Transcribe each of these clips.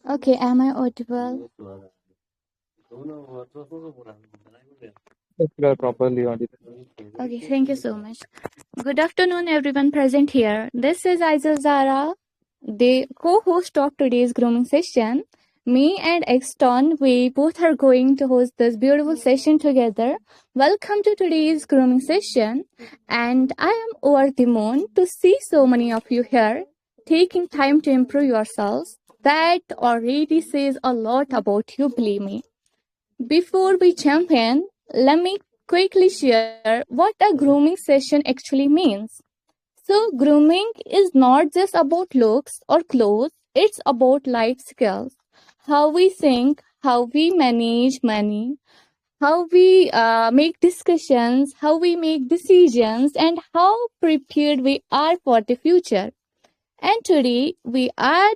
Okay, am I audible? If you are properly audited. Okay, thank you so much. Good afternoon, everyone present here. This is Izal Zara, the co-host of today's grooming session. Me and Axton, we both are going to host this beautiful session together. Welcome to today's grooming session, and I am over the moon to see so many of you here taking time to improve yourselves. That already says a lot about you, believe me. Before we jump in, let me quickly share what a grooming session actually means. So, grooming is not just about looks or clothes, it's about life skills. How we think, how we manage money, how we make discussions, how we make decisions, and how prepared we are for the future. And today we are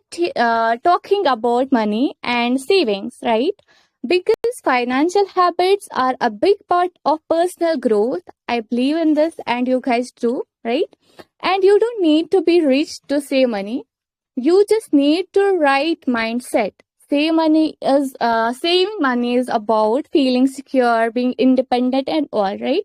talking about money and savings, right? Because financial habits are a big part of personal growth. I believe in this, and you guys do, right? And you don't need to be rich to save money. You just need to right mindset. Saving money is about feeling secure, being independent, and all, right?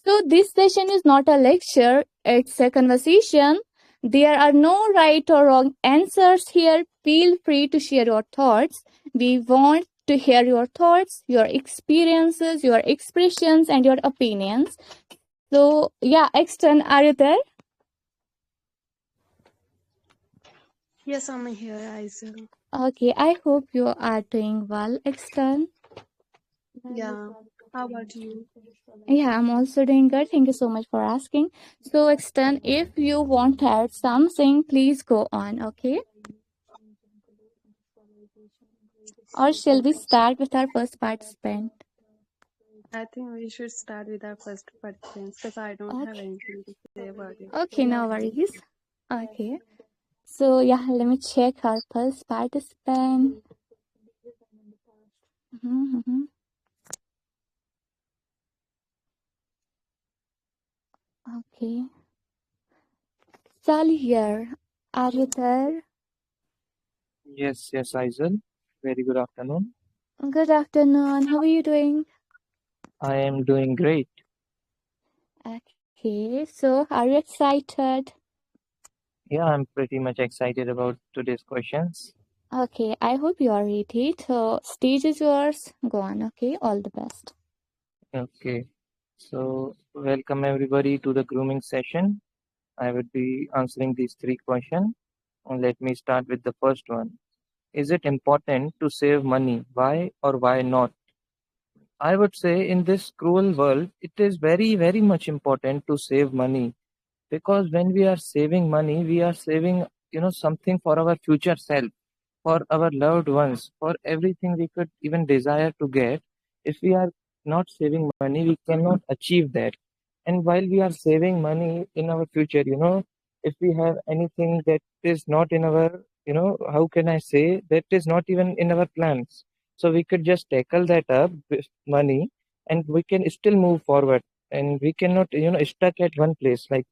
So this session is not a lecture; it's a conversation. There are no right or wrong answers here. Feel free to share your thoughts. We want to hear your thoughts, your experiences, your expressions, and your opinions. So, yeah, Exton, are you there? Yes, I'm here, Isaac. Okay, I hope you are doing well, Exton. Yeah. How about you? Yeah, I'm also doing good. Thank you so much for asking. So, Exton, if you want to add something, please go on, okay? Or shall we start with our first participant? I think we should start with our first participants because I don't have Okay. anything to say about it. Okay, no worries. Okay. So, yeah, let me check our first participant. Mhm. Okay. Sally here. Are you there? Yes, Aizal. Very good afternoon. Good afternoon. How are you doing? I am doing great. Okay. So, are you excited? Yeah, I'm pretty much excited about today's questions. Okay. I hope you are ready. So, stage is yours. Go on. Okay. All the best. Okay, so welcome everybody to the grooming session. I would be answering these three questions. And let me start with the first one. Is it important to save money? Why or why not? I would say in this cruel world, it is very, very much important to save money because when we are saving money, we are saving, something for our future self, for our loved ones, for everything we could even desire to get. If we are not saving money, we cannot achieve that. And while we are saving money in our future, if we have anything that is not in our, how can I say, that is not even in our plans. So we could just tackle that up with money and we can still move forward. And we cannot, stuck at one place. Like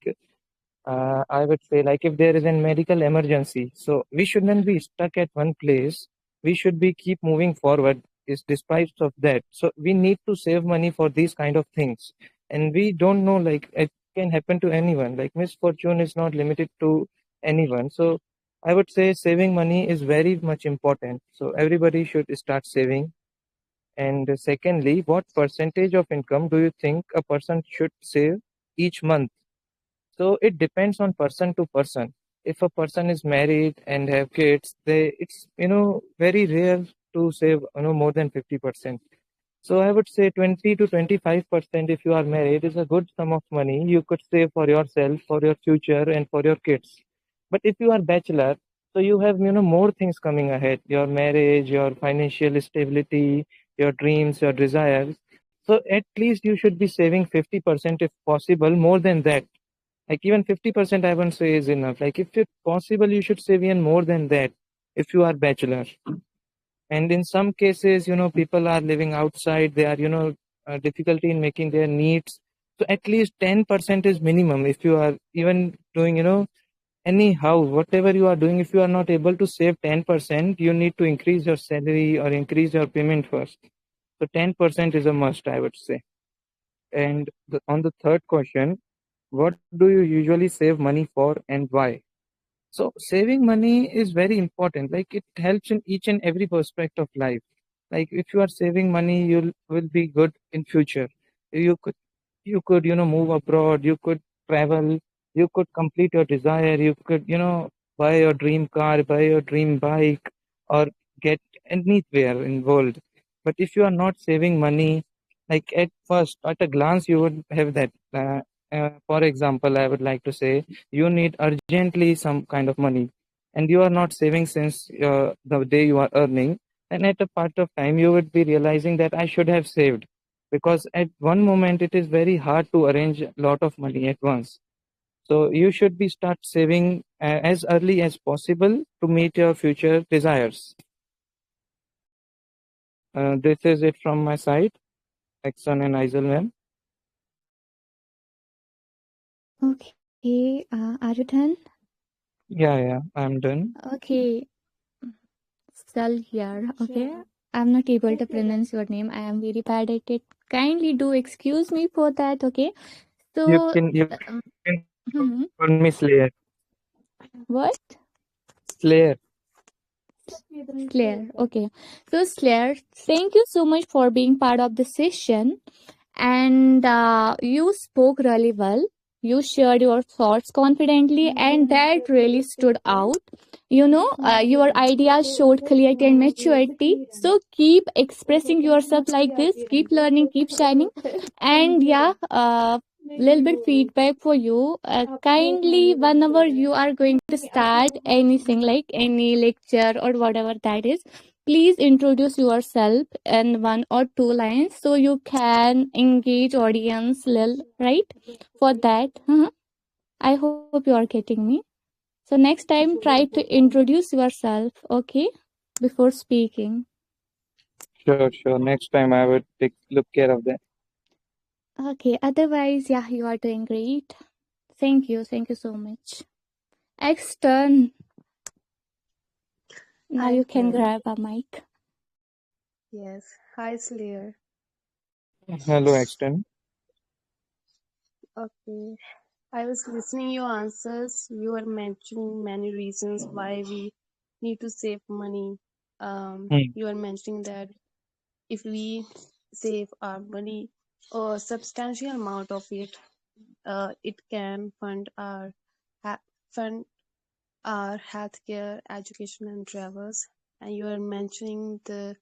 I would say, like if there is a medical emergency, so we shouldn't be stuck at one place. We should be keep moving forward. Is despite of that, so we need to save money for these kind of things, and we don't know like it can happen to anyone. Like misfortune is not limited to anyone. So I would say saving money is very much important. So everybody should start saving. And secondly, what percentage of income do you think a person should save each month? So it depends on person to person. If a person is married and have kids, it's very rare to save more than 50%. So I would say 20 to 25% if you are married is a good sum of money you could save for yourself, for your future, and for your kids. But if you are bachelor, so you have more things coming ahead: your marriage, your financial stability, your dreams, your desires. So at least you should be saving 50% if possible, more than that. Like even 50% I won't say is enough. Like if it's possible, you should save even more than that if you are bachelor. And in some cases, people are living outside. They are, difficulty in making their needs. So at least 10% is minimum if you are even doing, anyhow, whatever you are doing, if you are not able to save 10%, you need to increase your salary or increase your payment first. So 10% is a must, I would say. And on the third question, what do you usually save money for and why? So saving money is very important. Like it helps in each and every aspect of life. Like if you are saving money, you will be good in future. You could move abroad. You could travel. You could complete your desire. You could buy your dream car, buy your dream bike, or get anywhere in world. But if you are not saving money, like at first at a glance you would have that. For example, I would like to say you need urgently some kind of money and you are not saving since the day you are earning, and at a part of time you would be realizing that I should have saved, because at one moment it is very hard to arrange a lot of money at once. So you should be start saving as early as possible to meet your future desires. This is it from my side, Axon and Izal ma'am. Okay, are you done? Yeah, I'm done. Okay, Sal here. Okay, I'm not able to pronounce your name. I am very bad at it. Kindly do excuse me for that. Okay, You so can you um, can mhm. call me Slayer. What? Slayer. Claire. Okay, so Claire, thank you so much for being part of the session. And you spoke really well. You shared your thoughts confidently, and that really stood out. Your ideas showed clarity and maturity. So keep expressing yourself like this. Keep learning, keep shining. And yeah, little bit feedback for you. Kindly, whenever you are going to start anything like any lecture or whatever that is, please introduce yourself in one or two lines so you can engage audience lil, right? For that, I hope you are getting me. So next time try to introduce yourself, okay, before speaking. Sure. Next time I would take look care of that. Okay, otherwise, yeah, you are doing great. Thank you so much. Extern, now Hi, you can Claire. grab a mic. Yes. Hi, Slayer. Hello, Axton. Okay. I was listening your answers. You were mentioning many reasons why we need to save money. Hmm. You are mentioning that if we save our money, a substantial amount of it, it can fund our healthcare, education, and travels. And you are mentioning the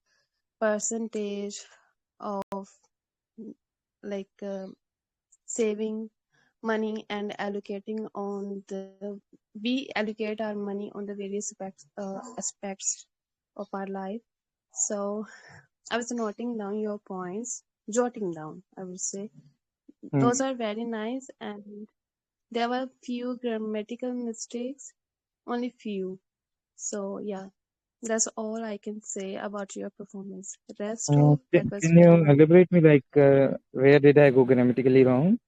percentage of like saving money and allocating on the we allocate our money on the various aspects of our life. So I was noting down your points, jotting down, I would say. Those Hmm. are very nice, and there were few grammatical mistakes, only few. So yeah, that's all I can say about your performance. The rest of that was Can very you nice. elaborate me like where did I go grammatically wrong?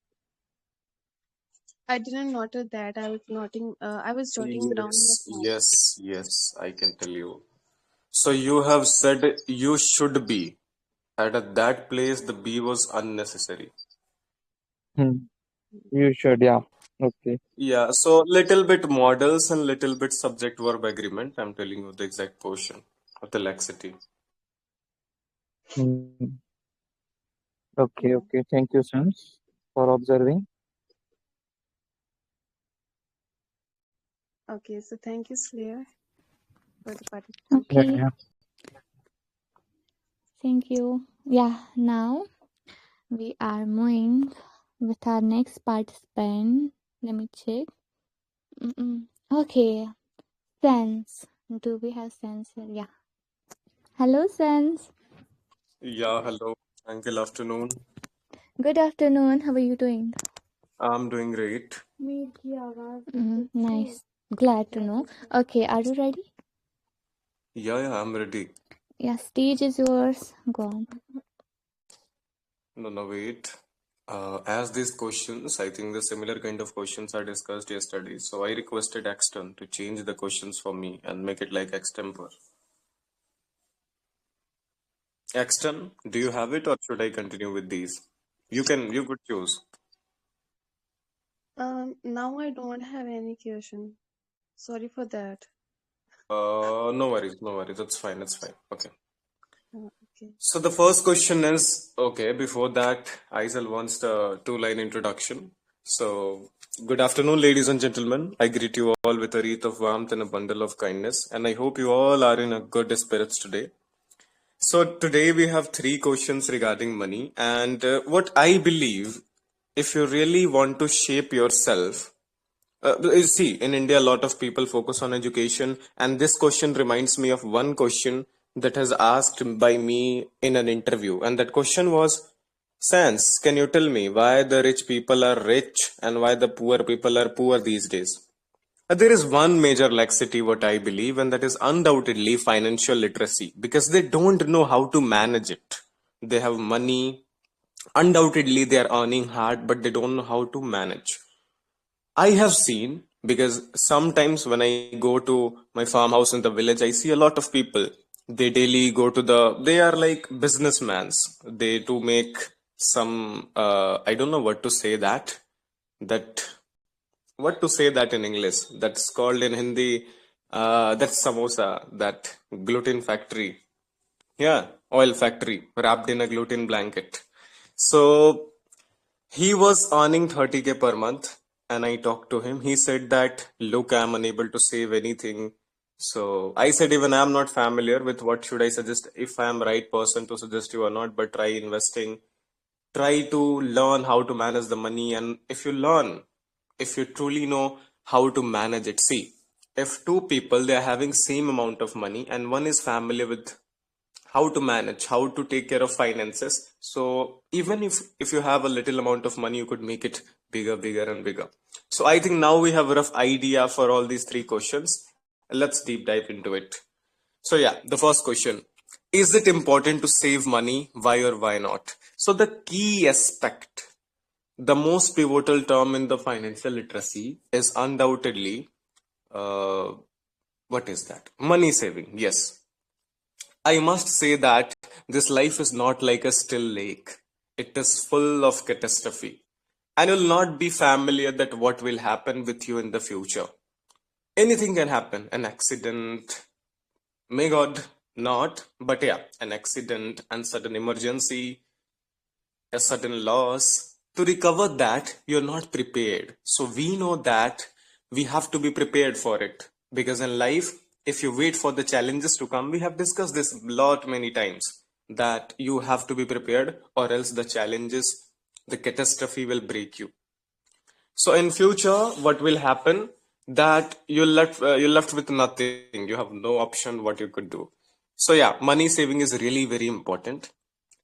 I didn't note that. I was jotting down your Yes, points. yes, yes, I can tell you. So you have said you should be, and at that place the be was unnecessary. Hmm. You should, yeah. Okay. Yeah, so little bit models and little bit subject verb agreement. I'm telling you the exact portion of the laxity. Hmm. Okay. Yeah. Thank you, Sons, for observing. Okay, so thank you, Slayer, for the Yeah, participation. Okay, yeah. thank you. Yeah, now we are moving with our next participant. Let me check. Okay, Sense. Do we have Sense here? Yeah. Hello, Sense. Yeah, hello. Uncle afternoon. Good afternoon. How are you doing? I'm doing great. Nice. Glad to know. Okay, are you ready? Yeah, I'm ready. Yeah, stage is yours. Go on. No, wait. As these questions, I think the similar kind of questions are discussed yesterday. So I requested Axton to change the questions for me and make it like extempore. Axton, do you have it or should I continue with these? You could choose. Now I don't have any question. Sorry for that. No worries, no worries. That's fine, it's fine. Okay. Okay. So the first question is, okay, before that, Aizal wants the two-line introduction. So, good afternoon, ladies and gentlemen. I greet you all with a wreath of warmth and a bundle of kindness, and I hope you all are in a good spirits today. So today we have three questions regarding money, and what I believe, if you really want to shape yourself, you see, in India, a lot of people focus on education, and this question reminds me of one question that has asked by me in an interview, and that question was, Sans, can you tell me why the rich people are rich and why the poor people are poor these days? There is one major laxity, what I believe, and that is undoubtedly financial literacy, because they don't know how to manage it. They have money, undoubtedly they are earning hard, but they don't know how to manage. I have seen, because sometimes when I go to my farmhouse in the village, I see a lot of people. They daily go to they are like businessmen. They do make some, I don't know what to say that, what to say that in English. That's called in Hindi, that's samosa, that gluten factory. Yeah, oil factory wrapped in a gluten blanket. So he was earning 30K per month, and I talked to him. He said that, look, I'm unable to save anything. So I said, even I'm not familiar with what should I suggest, if I'm right person to suggest you or not, but try investing, try to learn how to manage the money. And if you learn, if you truly know how to manage it, see, if two people, they are having same amount of money and one is familiar with how to manage, how to take care of finances, so even if you have a little amount of money, you could make it bigger and bigger. So I think now we have a rough idea for all these three questions. Let's deep dive into it. So yeah, the first question, is it important to save money? Why or why not? So the key aspect, the most pivotal term in the financial literacy is undoubtedly, uh, what is that? Money saving. Yes, I must say that this life is not like a still lake. It is full of catastrophe. And you'll not be familiar that what will happen with you in the future. Anything can happen. An accident, may God not, but yeah, an accident and sudden emergency, a sudden loss. To recover that, you're not prepared. So we know that we have to be prepared for it. Because in life, if you wait for the challenges to come, we have discussed this lot many times, that you have to be prepared or else the challenges, the catastrophe will break you. So in future, what will happen, that you're left with nothing. You have no option what you could do. So yeah, money saving is really very important,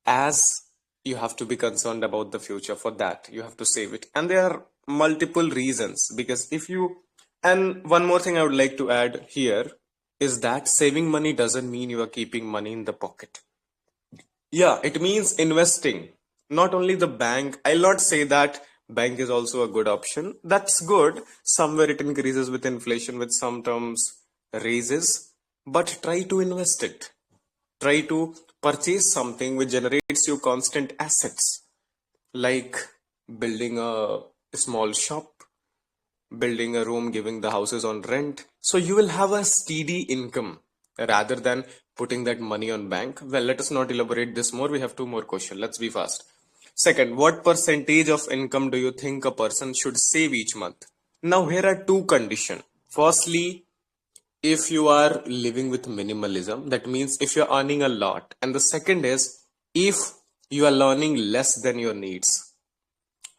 as you have to be concerned about the future. For that, you have to save it, and there are multiple reasons. Because if you, and one more thing I would like to add here is that saving money doesn't mean you are keeping money in the pocket. Yeah, it means investing. Not only the bank, I'll not say that bank is also a good option. That's good. Somewhere it increases with inflation, with some terms raises, but try to invest it. Try to purchase something which generates you constant assets, like building a small shop, building a room, giving the houses on rent. So you will have a steady income rather than putting that money on bank. Well, let us not elaborate this more. We have two more questions. Let's be fast. Second, what percentage of income do you think a person should save each month? Now, here are two conditions. Firstly, if you are living with minimalism, that means if you're earning a lot. And the second is, if you are learning less than your needs,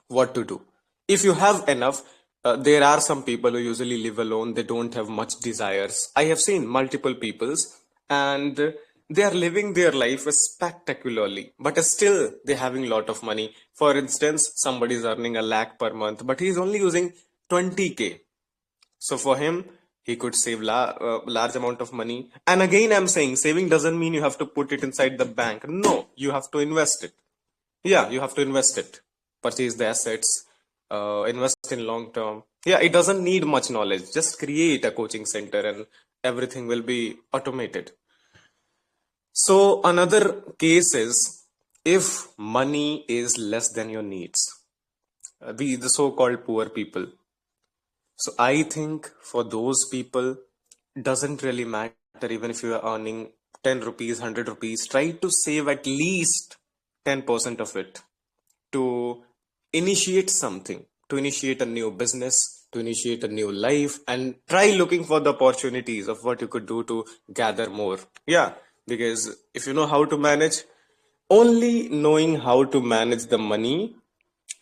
what to do. If you have enough, there are some people who usually live alone, they don't have much desires. I have seen multiple peoples, and they are living their life spectacularly, but still they're having a lot of money. For instance, somebody is earning a lakh per month, but he's only using 20K. So for him, he could save large amount of money. And again, I'm saying saving doesn't mean you have to put it inside the bank. No, you have to invest it. Yeah, you have to invest it. purchase the assets, invest in long term. Yeah, it doesn't need much knowledge. Just create a coaching center and everything will be automated. So another case is if money is less than your needs, the so-called poor people. So I think for those people, doesn't really matter even if you are earning 10 rupees, 100 rupees, try to save at least 10% of it to initiate something, to initiate a new business, to initiate a new life, and try looking for the opportunities of what you could do to gather more. Yeah, because if you know how to manage, only knowing how to manage the money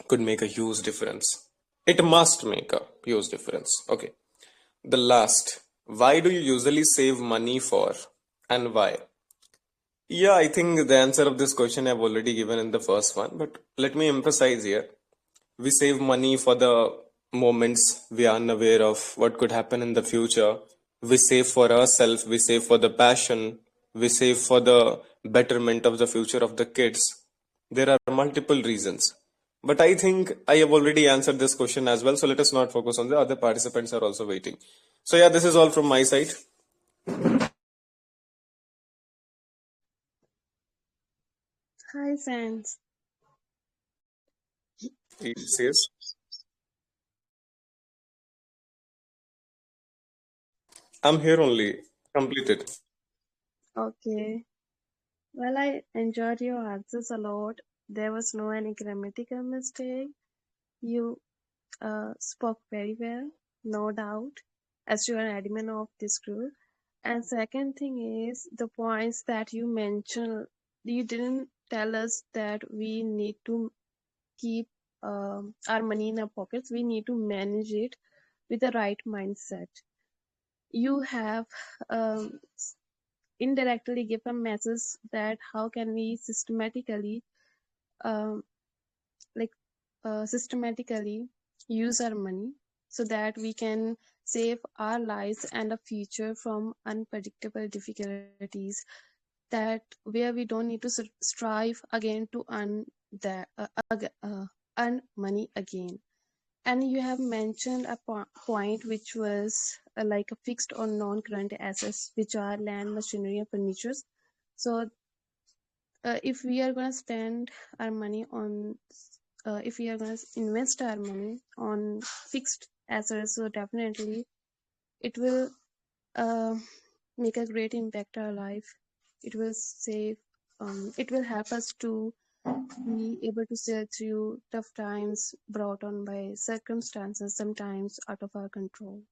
could make a huge difference. It must make a huge difference. Okay. The last, why do you usually save money for and why? Yeah, I think the answer of this question I've already given in the first one, but let me emphasize here. We save money for the moments we are unaware of what could happen in the future. We save for ourselves, we save for the passion, we save for the betterment of the future of the kids. There are multiple reasons. But I think I have already answered this question as well, so let us not focus on the other participants are also waiting. So yeah, this is all from my side. Hi, Sans. He says, I'm here only, completed. Okay. Well, I enjoyed your answers a lot. There was no any grammatical mistake. You spoke very well, no doubt, as you are an admin of this group. And second thing is the points that you mentioned. You didn't tell us that we need to keep our money in our pockets. We need to manage it with the right mindset. You have um, indirectly give a message that how can we systematically um, like systematically use our money so that we can save our lives and a future from unpredictable difficulties that where we don't need to strive again to earn that earn money again. And you have mentioned a point which was like a fixed or non-current assets, which are land, machinery, and furniture. So, if we are going to spend our money on, if we are going to invest our money on fixed assets, so definitely it will uh, make a great impact our life. It will save. It will help us to be able to sail through tough times brought on by circumstances, sometimes out of our control.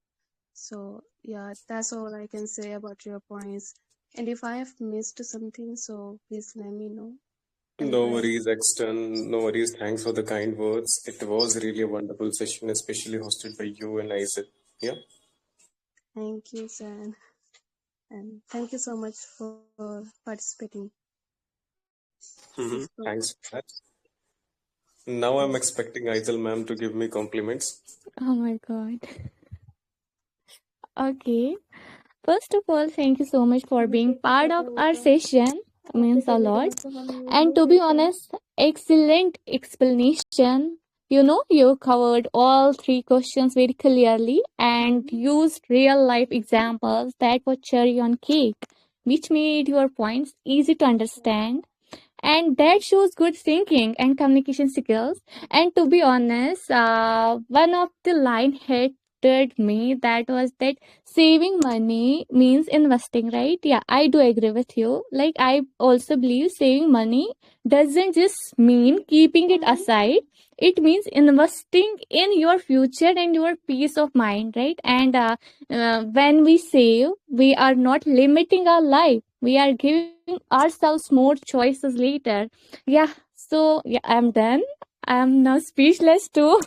So yeah, that's all I can say about your points. And if I have missed something, so please let me know. And No I worries, Axton. No worries. Thanks for the kind words. It was really a wonderful session, especially hosted by you and Isaac. Yeah. thank you, San, and thank you so much for participating. Please go ahead. Thanks for that. Now I'm expecting Aizal ma'am to give me compliments. Oh my God. Okay. First of all, thank you so much for being part of our session. Means a lot. And to be honest, excellent explanation. You covered all three questions very clearly and used real life examples that were cherry on cake, which made your points easy to understand. And that shows good thinking and communication skills. And to be honest, one of the line hit me, that was that saving money means investing, right? Yeah, I do agree with you. Like, I also believe saving money doesn't just mean keeping it aside. It means investing in your future and your peace of mind, right? And when we save, we are not limiting our life, we are giving ourselves more choices later. Yeah, so yeah, I'm done. I'm now speechless too.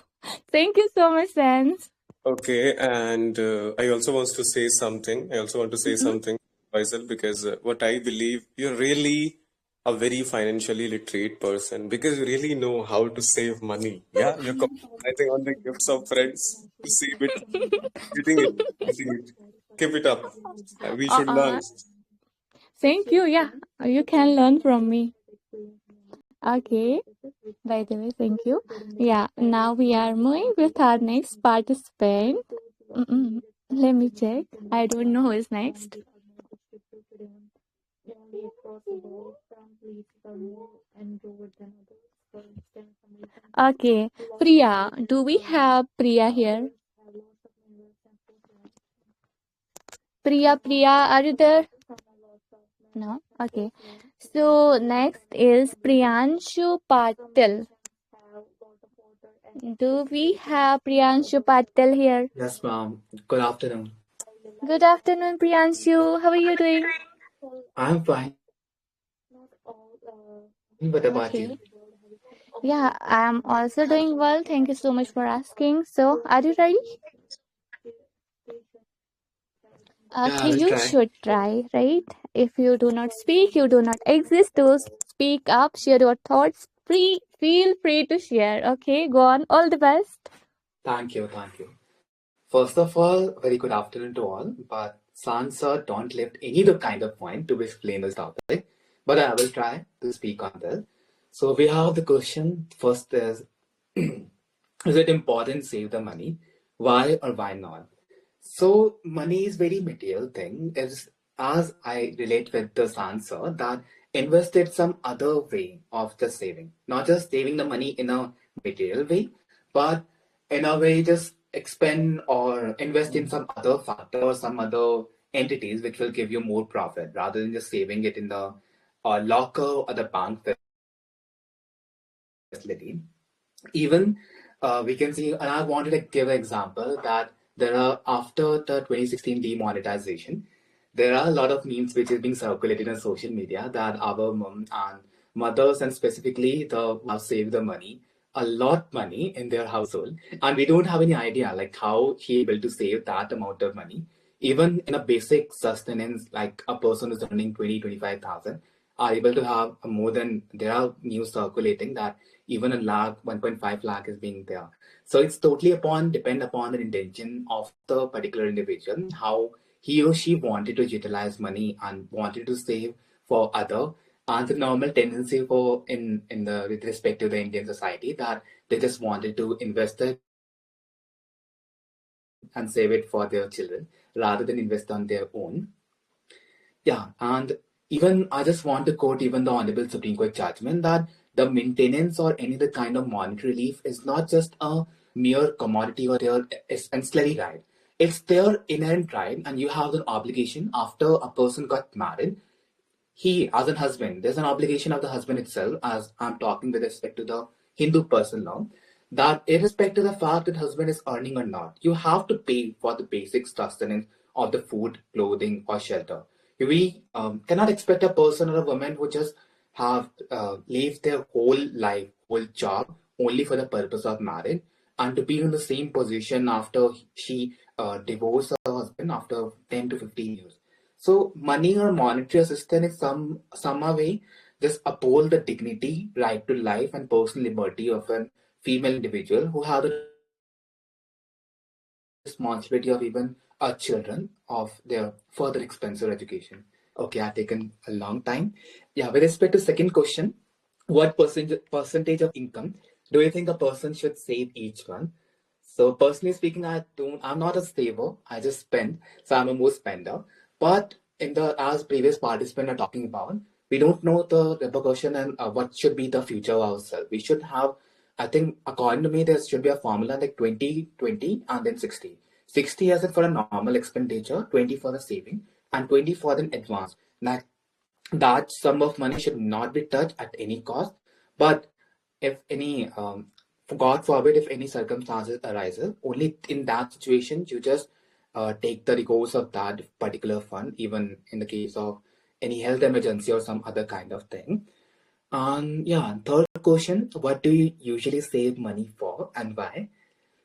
Thank you so much, Sans. Okay, and I also want to say something. I also want to say something, Faisal, because what I believe you're really a very financially literate person because you really know how to save money. Yeah, you're compromising on the gifts of friends to save it, getting it, getting it. Keep it up. We Uh, should learn. uh, Thank you. Yeah, you can learn from me. Okay. By the way, thank you. Yeah, now we are moving with our next participant. Let me check. I don't know who is next. Okay, Priya. Do we have Priya here? Priya, are you there? No? Okay. So next is Priyanshu Patil. Do we have Priyanshu Patil here? Yes, ma'am. Good afternoon. Good afternoon, Priyanshu. How are you doing? I'm fine. What about Okay. you? Yeah, I'm also doing well. Thank you so much for asking. So, are you ready? Yeah, I Okay, will you try. should try, right? If you do not speak, you do not exist. To speak up, share your thoughts. Feel free to share. Okay, go on. All the best. Thank you, thank you. First of all, very good afternoon to all. But sans sir don't left any the kind of point to explain this topic, but I will try to speak on this. So we have the question. First is, is it important to save the money? Why or why not? So money is very material thing. Is as I relate with this answer that invested some other way of the saving, not just saving the money in a material way, but in a way just expend or invest in some other factor or some other entities which will give you more profit rather than just saving it in the locker or the bank facility. Even we can see, and I wanted to give an example that there are after the 2016 demonetization, there are a lot of memes which is being circulated on social media that our mom and mothers and specifically the have saved the money, a lot money in their household, and we don't have any idea like how he able to save that amount of money. Even in a basic sustenance, like a person who's earning 20-25,000 are able to have more than there are news circulating that even a lakh 1.5 lakh is being there. So it's totally depend upon the intention of the particular individual, how he or she wanted to utilize money and wanted to save for other, and the normal tendency for in the with respect to the Indian society that they just wanted to invest it and save it for their children rather than invest on their own. Yeah, and even I just want to quote even the Honorable Supreme Court judgment that the maintenance or any other kind of monetary relief is not just a mere commodity or their ancillary right. It's their inherent right, and you have an obligation after a person got married. He, as a husband, there's an obligation of the husband itself, as I'm talking with respect to the Hindu person now, that irrespective of the fact that husband is earning or not, you have to pay for the basic sustenance of the food, clothing, or shelter. We cannot expect a person or a woman who just have lived their whole life, whole job, only for the purpose of marriage, and to be in the same position after she divorced her husband after 10 to 15 years. So money or monetary assistance is some way just uphold the dignity, right to life, and personal liberty of a female individual who have the responsibility of even children of their further expensive education. Okay, I've taken a long time. Yeah, with respect to second question, what percentage of income do you think a person should save each month? So personally speaking, I'm not a saver. I just spend. So I'm a more spender. But in the as previous participant are talking about, we don't know the repercussion and what should be the future of ourselves. We should have, I think, according to me, there should be a formula like 20, 20, and then 60. 60 as in for a normal expenditure, 20 for the saving, and 20 for the advance. Now, that sum of money should not be touched at any cost. But if any, God forbid, if any circumstances arises, only in that situation you just take the recourse of that particular fund, even in the case of any health emergency or some other kind of thing. And yeah, third question, what do you usually save money for and why?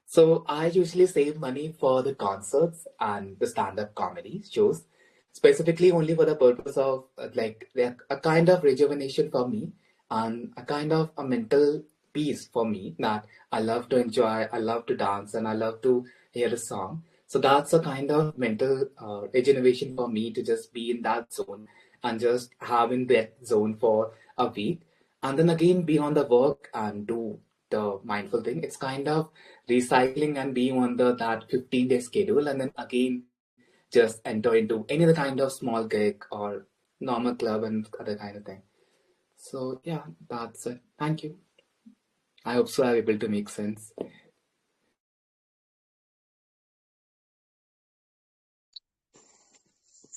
So I usually save money for the concerts and the stand-up comedy shows, specifically only for the purpose of like a kind of rejuvenation for me and a kind of a mental peace for me that I love to enjoy, I love to dance, and I love to hear a song. So that's a kind of mental regeneration for me to just be in that zone and just have in that zone for a week. and then again be on the work and do the mindful thing. It's kind of recycling and being on that 15-day schedule, and then again just enter into any other kind of small gig or normal club and other kind of thing. So yeah, that's it. Thank you. I hope so I'm able to make sense.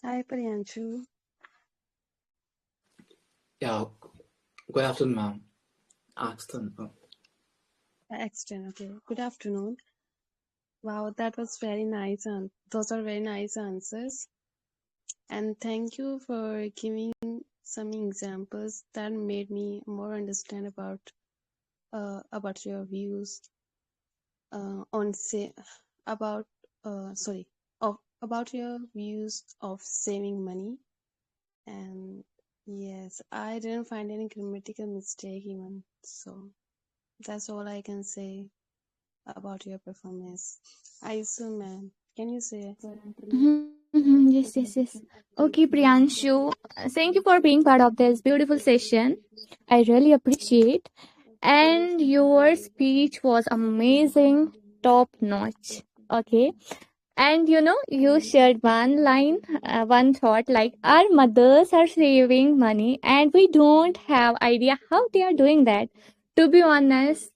Hi, Priyanshu. Yeah, good afternoon, ma'am. Axton. Axton, okay. Good afternoon. Wow, that was very nice, and those are very nice answers. And thank you for giving some examples that made me more understand about your views on say about sorry of about your views of saving money. And yes, I didn't find any grammatical mistake even. So that's all I can say about your performance. Aisu, ma'am, can you say? Yes, yes, yes. Okay, Priyanshu, thank you for being part of this beautiful session. I really appreciate. And your speech was amazing, top notch. Okay. And you shared one line, one thought like our mothers are saving money and we don't have idea how they are doing that. To be honest,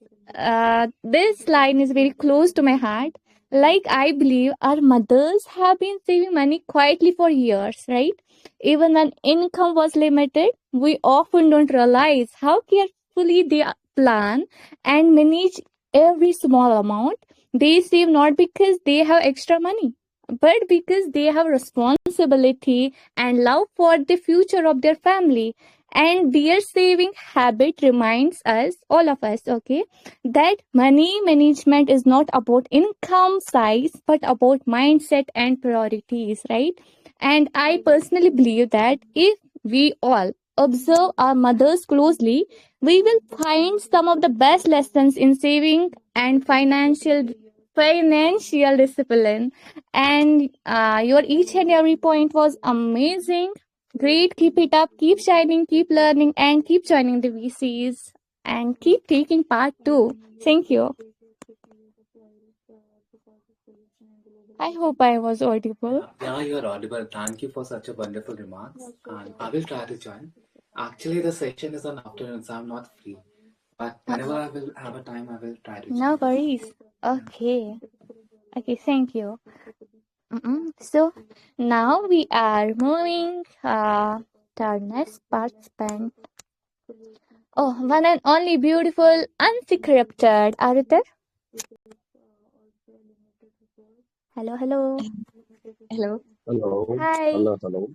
this line is very close to my heart. Like I believe our mothers have been saving money quietly for years, right? Even when income was limited, we often don't realize how carefully they plan and manage every small amount. They save not because they have extra money, but because they have responsibility and love for the future of their family. And their saving habit reminds us, all of us, okay, that money management is not about income size, but about mindset and priorities, right? And I personally believe that if we all observe our mothers closely, we will find some of the best lessons in saving and financial discipline. And your each and every point was amazing. Great, keep it up, keep shining, keep learning, and keep joining the VCs and keep taking part too. Thank you. I hope I was audible. Yeah, you're audible. Thank you for such a wonderful remarks. And I will try to join. Actually, the session is on afternoon, so I'm not free. But whenever I will have a time, I will try to No join. worries. Okay. Okay, thank you. So now we are moving to our next participant. Oh, one and only beautiful, unscripted. Are you there? Hello, hello. Hello. Hello, Hi. hello, hello.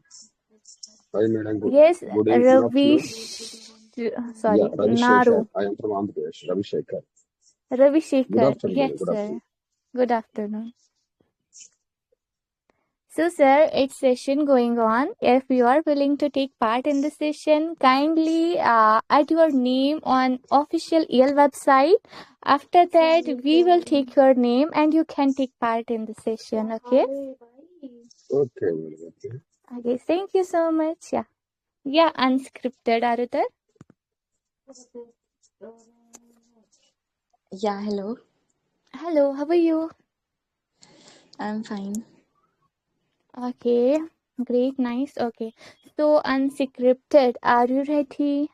Hi, madam. Yes, Good Ravi. afternoon. Yeah, Sorry, Ravi Shekhar. Naru. I am from Andhra Pradesh. Ravi Shekhar. Ravi Good Shekhar. afternoon. Yes, Good sir. afternoon. Good afternoon. So, sir, it's session going on. If you are willing to take part in the session, kindly add your name on official EL website. After that, we will take your name and you can take part in the session. Okay? Okay, madam. Okay. Okay. Thank you so much. Yeah. Yeah. Unscripted, are you there? Yeah, hello. Hello. How are you? I'm fine. Okay. Great. Nice. Okay. So, unscripted, are you ready?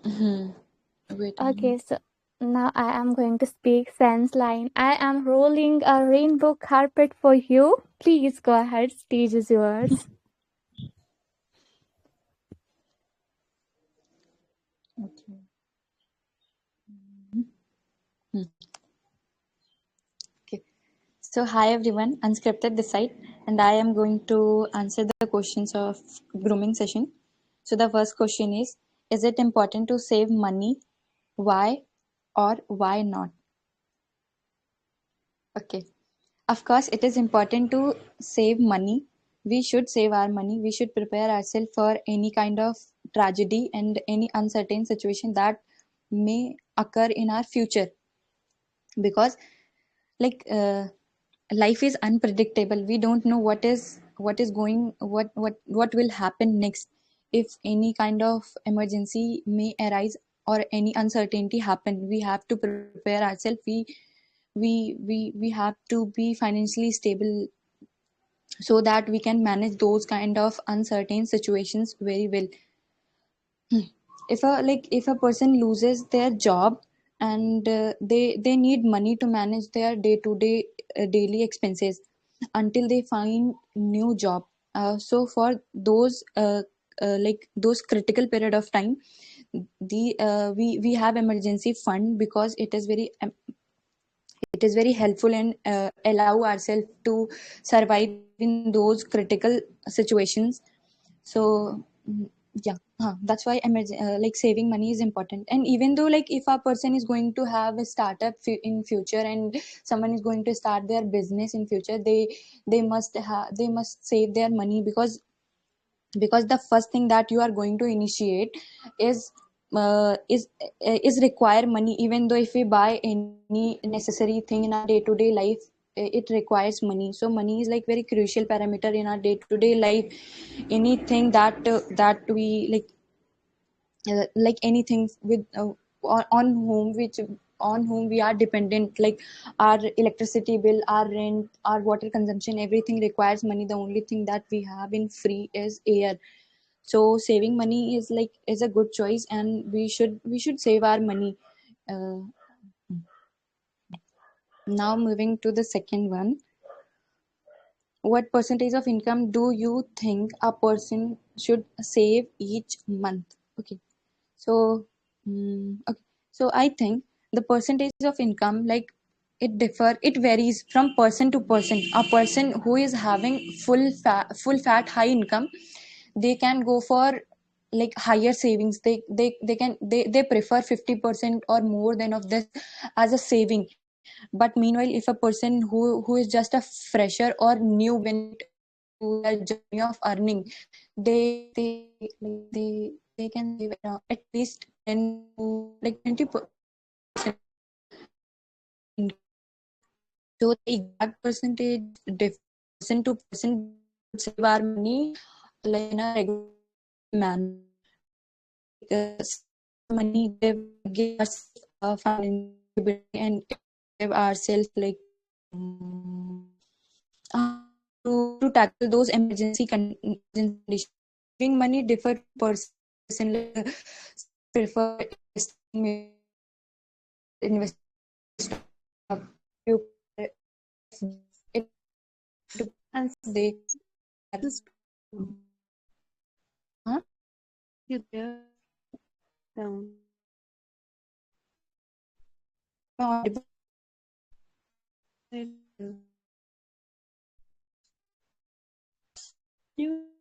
Wait a Okay, minute. so now I am going to speak sense line. I am rolling a rainbow carpet for you. Please go ahead, stage is yours. Okay. Hmm. Okay. So, hi everyone, unscripted this side, and I am going to answer the questions of grooming session. So, the first question is it important to save money? Why or why not? Okay. Of course, it is important to save money. We should save our money. We should prepare ourselves for any kind of tragedy and any uncertain situation that may occur in our future. Because, like, life is unpredictable. We don't know what will happen next. if any kind of emergency may arise or any uncertainty happen, we have to prepare ourselves. We have to be financially stable so that we can manage those kind of uncertain situations very well. If a person loses their job and they need money to manage their day to day daily expenses until they find new job, so for those those critical period of time, we have emergency fund because it is very helpful and allow ourselves to survive in those critical situations. So yeah, that's why saving money is important. And even though like if a person is going to have a startup in future and someone is going to start their business in future, they must save their money, because the first thing that you are going to initiate is uh, is is require money. Even though if we buy any necessary thing in our day to day life, it requires money. So money is like very crucial parameter in our day to day life. Anything that we like anything with on whom we are dependent, like our electricity bill, our rent, our water consumption, everything requires money. The only thing that we have in free is air. So saving money is a good choice, and we should save our money. uh, Now moving to the second one: what percentage of income do you think a person should save each month? Okay. So, okay. So I think the percentage of income, like it varies from person to person. A person who is having full fat high income, they can go for like higher savings. They prefer 50% or more than of this as a saving. But meanwhile, if a person who is just a fresher or new when it to their journey of earning, they can save at least 10 to like 20% income. So the exact percentage differs person to person, but we should save our money like in a regular manner. Saving our money give us financial stability, and it give ourselves like to tackle those emergency conditions. Saving money differ to person to person. Like some prefer investing, invest stock, few FD. It depends. They are. Just Huh? you there down. Audible? You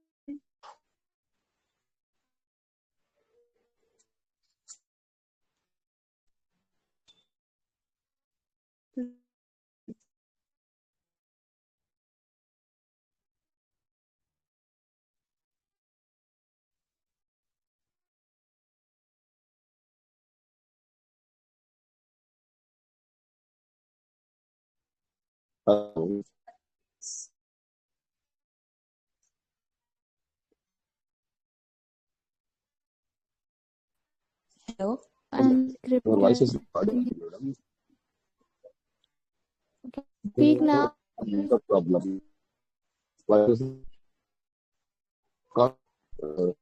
Hello. Hello. Your voice Unscripted. is recording, madam. Speak now. No problem. Voice is recording. Uh,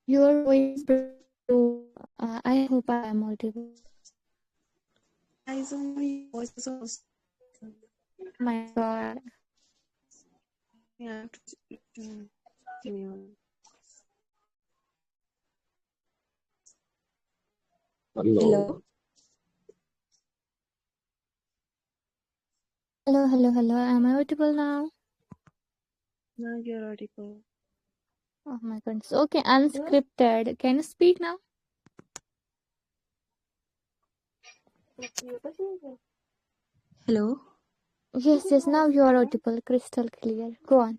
Your voice broke. I hope I am audible. guys, only voice is also. My God. Yeah, I have to give me one. hello. Hello. Hello. Am I audible now? Now you're audible. Oh my goodness. Okay, unscripted. Can you speak now? Hello. Yes. Now you are audible. Crystal clear. Go on.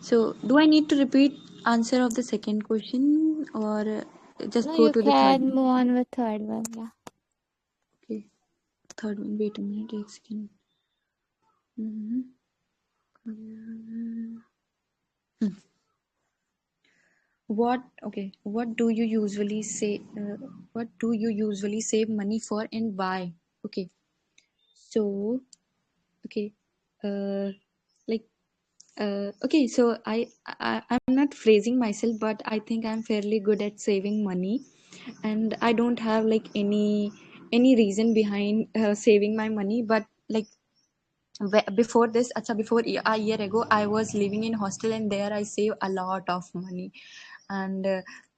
So, do I need to repeat answer of the second question, or just No, go you to the third can one? move on with third one. Yeah. Okay, third one. Wait a minute, a second. What do you usually say? What do you usually save money for and why? Okay, so okay, like okay, so I'm not phrasing myself, but I think I'm fairly good at saving money, and I don't have like any reason behind saving my money, but like before this, before a year ago, I was living in hostel, and there I save a lot of money. And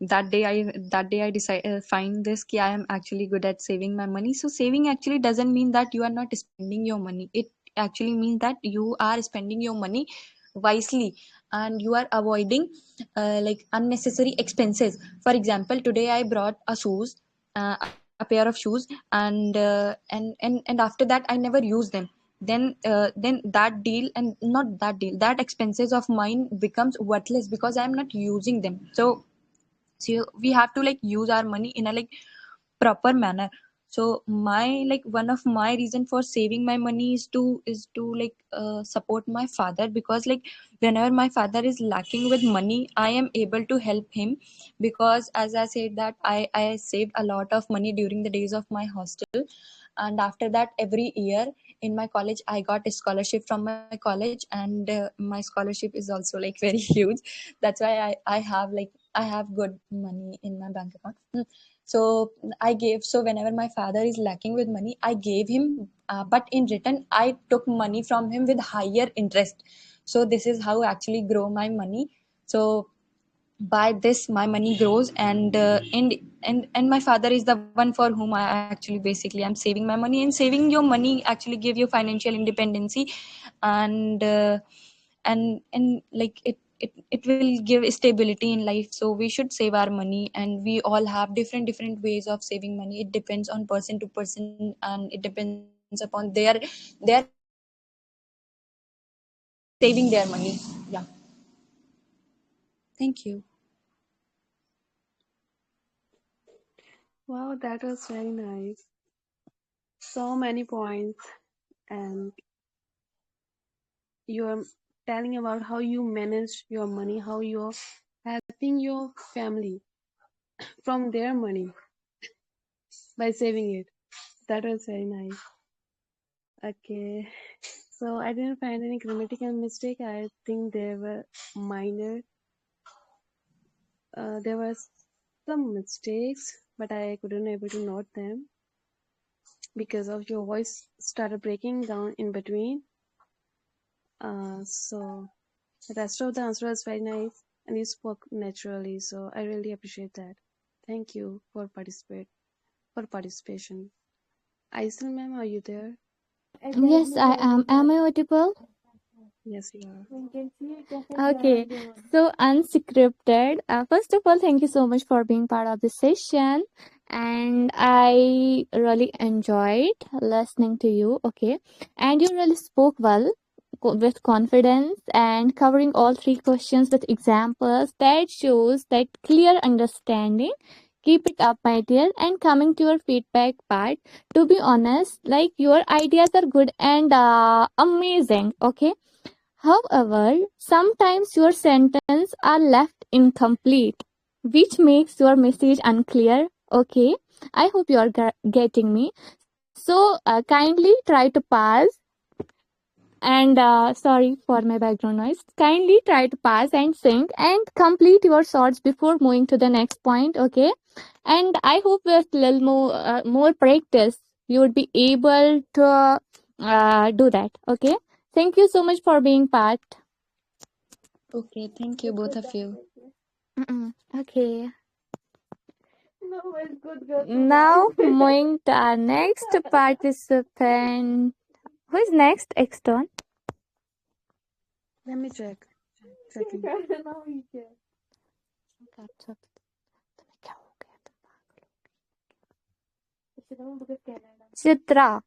that day I decide find this ki I am actually good at saving my money. So saving actually doesn't mean that you are not spending your money. It actually means that you are spending your money wisely, and you are avoiding like unnecessary expenses. For example, today I brought a pair of shoes, and after that I never use them. Then that deal, and not that deal, that expenses of mine becomes worthless because I'm not using them. So we have to like use our money in a like proper manner. So my like one of my reason for saving my money is to like support my father, because like whenever my father is lacking with money, I am able to help him, because as I said that I saved a lot of money during the days of my hostel. And after that, every year in my college I got a scholarship from my college, and my scholarship is also like very huge. That's why I have good money in my bank account. So so whenever my father is lacking with money, I gave him, but in return I took money from him with higher interest. So this is how actually grow my money. So by this my money grows, and my father is the one for whom I actually basically I'm saving my money. And saving your money actually give you financial independency, and like it will give stability in life. So we should save our money, and we all have different ways of saving money. It depends on person to person, and it depends upon their habits of saving their money. Yeah, thank you. Wow, that was very nice. So many points, and you're telling about how you manage your money, how you're helping your family from their money by saving it. That was very nice. Okay, so I didn't find any grammatical mistake. I think they were minor. There were some mistakes, but I couldn't able to note them because of your voice started breaking down in between. So the rest of the answer was very nice, and you spoke naturally. So I really appreciate that. Thank you for participation. Aisel ma'am, are you there? Yes, I am. Am I audible? Yes, you are. Okay, so unscripted. First of all, thank you so much for being part of this session, and I really enjoyed listening to you. Okay, and you really spoke well with confidence and covering all three questions with examples. That shows that clear understanding. Keep it up, my dear. And coming to your feedback part, to be honest, like your ideas are good and amazing. Okay, however, sometimes your sentences are left incomplete, which makes your message unclear. Okay, I hope you are getting me. So, kindly try to pause and sorry for my background noise. Kindly try to pause and think and complete your thoughts before moving to the next point. Okay, and I hope with little more practice, you would be able to do that. Okay, thank you so much for being part. Okay, thank you both of you. Okay. Now moving to our next participant. Who is next, Axton? Let me check. Second. Chitra.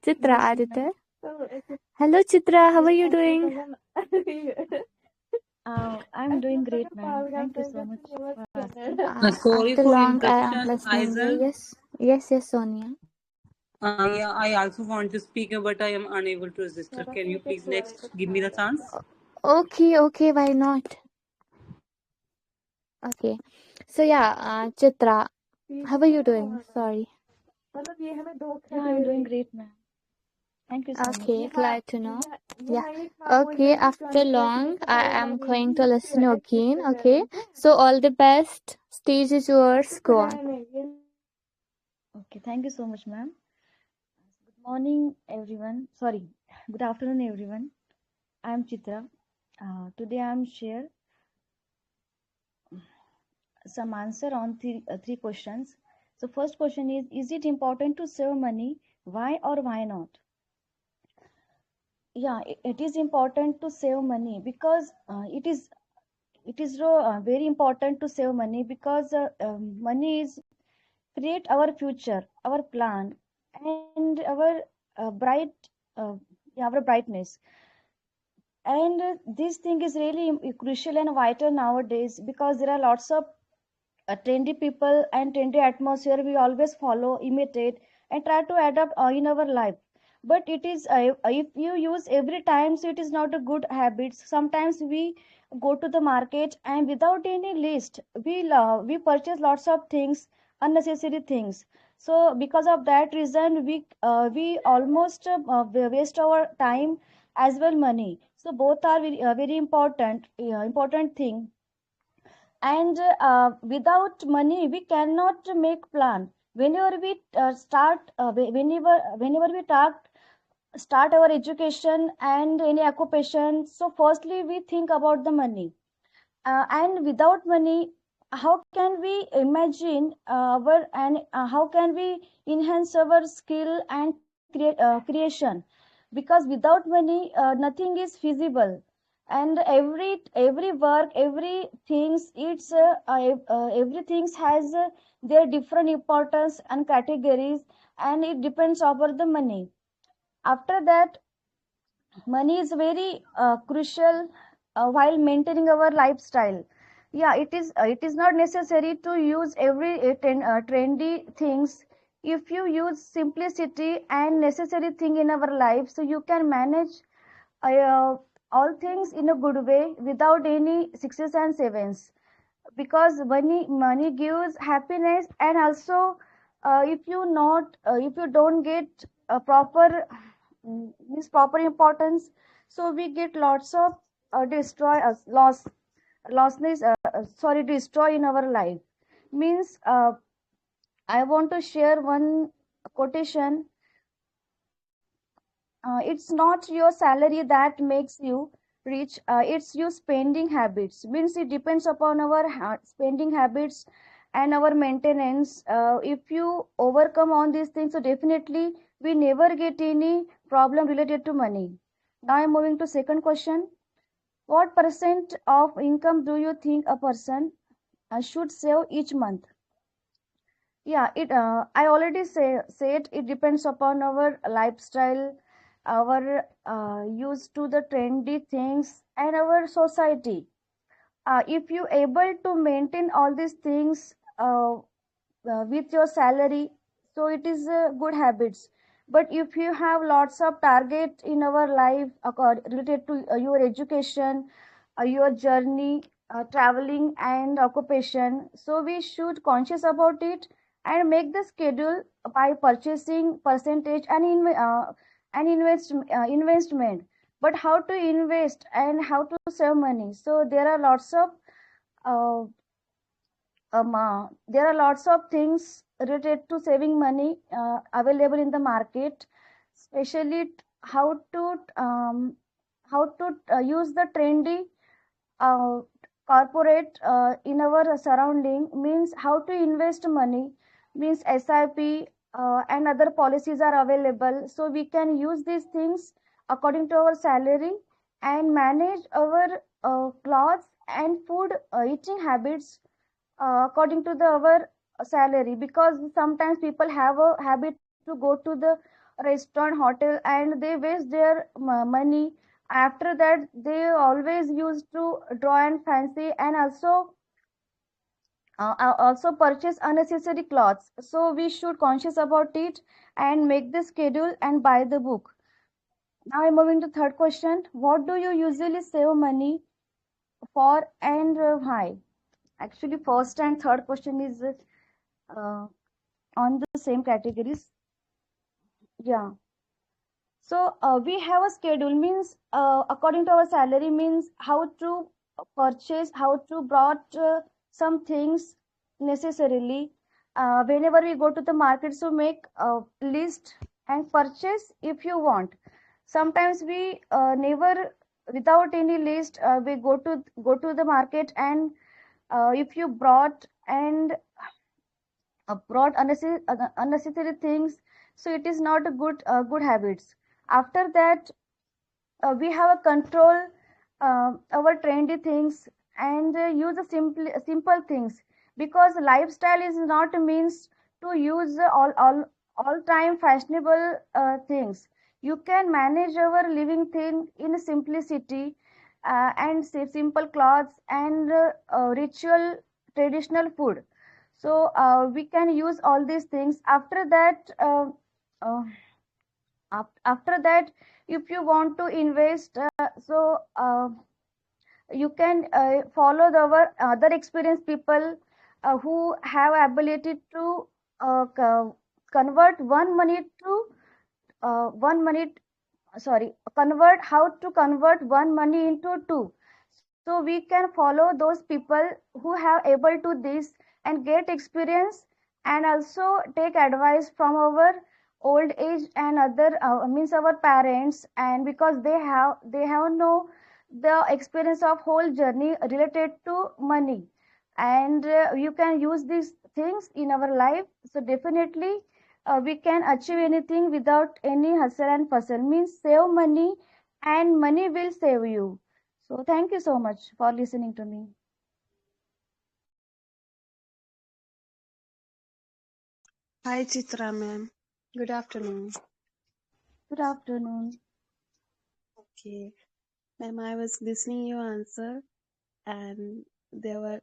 Chitra, are you there? Hello, Chitra. How are you doing? I'm doing great, ma'am. Thank you so much for asking. Sorry After for long, I am interruption, listening you. Aizal. Yes, Sonia. Yeah, I also want to speak, but I am unable to register. Can you please next give me the chance? Okay, why not? Okay. So yeah, Chitra, how are you doing? Sorry. Yeah, I'm doing great, ma'am. Thank you so much. Okay, glad to know. Yeah. Okay, after long, I am going to listen again. Okay. So all the best. Stage is yours. Go on. Okay, thank you so much, ma'am. Good morning, everyone. Sorry, good afternoon, everyone. I'm Chitra. Today I'm share some answer on three questions. So first question is it important to save money? Why or why not? Yeah, it is important to save money because it is very important to save money because money is create our future, our plan, and our uh, yeah, our brightness. And this thing is really crucial and vital nowadays because there are lots of trendy people and trendy atmosphere we always follow, imitate, and try to adapt in our life. But it is if you use every time, so it is not a good habit. Sometimes we go to the market and without any list, we purchase lots of things, unnecessary things. So because of that reason, we almost waste our time as well money. So both are very important thing. And without money we cannot make plan. Whenever we whenever we start our education and any occupation, so firstly we think about the money. And without money, how can we imagine our and how can we enhance our skill and creation? Because without money nothing is feasible. And every work, every things, everything has their different importance and categories, and it depends over the money. After that, money is very crucial while maintaining our lifestyle. Yeah, it is not necessary to use every trendy things. If you use simplicity and necessary thing in our life, so you can manage uh, all things in a good way without any sixes and sevens. Because money gives happiness. And also if you don't get a proper means proper importance, so we get lots of destroy lostness sorry destroy in our life. Means I want to share one quotation. It's not your salary that makes you rich, it's your spending habits. Means it depends upon our spending habits and our maintenance. If you overcome on these things, so definitely we never get any problem related to money. Now I'm moving to second question. What percent of income do you think a person should save each month? Yeah, it I already said it depends upon our lifestyle, our use to the trendy things, and our society. If you able to maintain all these things with your salary, so it is good habits. But if you have lots of target in our life related to your education, your journey, traveling and occupation, so we should conscious about it and make the schedule by purchasing percentage and investment. But how to invest and how to save money, so uh, there are lots of things related to saving money available in the market, especially how to use the trendy uh, corporate in our surrounding. Means how to invest money, means SIP and other policies are available, so we can use these things according to our salary and manage our clothes and food eating habits according to our salary. Because sometimes people have a habit to go to the restaurant, hotel, and they waste their money. After that they always used to draw and fancy, and also Also purchase unnecessary clothes. So we should conscious about it and make the schedule and buy the book. Now I'm moving to third question. What do you usually save money for and why? Actually, first and third question is on the same categories. Yeah. So we have a schedule means according to our salary means how to purchase, how to brought some things necessarily. Whenever we go to the market, so make a list and purchase if you want. Sometimes we never without any list we go to the market and if you brought unnecessary things, so it is not a good habits. After that we have a control our trendy things and use the simple things, because lifestyle is not a means to use all time fashionable things. You can manage our living thing in simplicity and simple clothes and ritual traditional food. So we can use all these things. After that uh, after that, if you want to invest you can follow our other experienced people who have ability to convert one money sorry convert how to convert one money into two. So we can follow those people who have able to this and get experience and also take advice from our old age and other means our parents, and because they have no the experience of whole journey related to money, and you can use these things in our life. So definitely we can achieve anything without any hustle and bustle, means save money and money will save you. So thank you so much for listening to me. Hi, Chitra ma'am. Good afternoon. Good afternoon. Okay, ma'am, I was listening your answer, and there were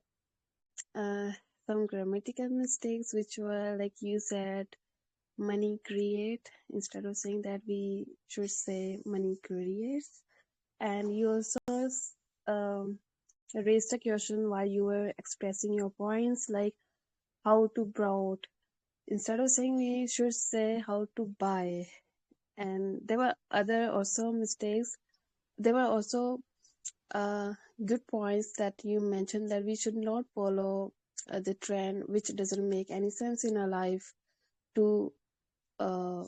uh, some grammatical mistakes, which were like you said, money create instead of saying that we should say money creates. And you also um, raised a question while you were expressing your points, like how to brought. Instead of saying we should say how to buy. And there were other also mistakes. There were also good points that you mentioned, that we should not follow the trend which doesn't make any sense in our life to uh,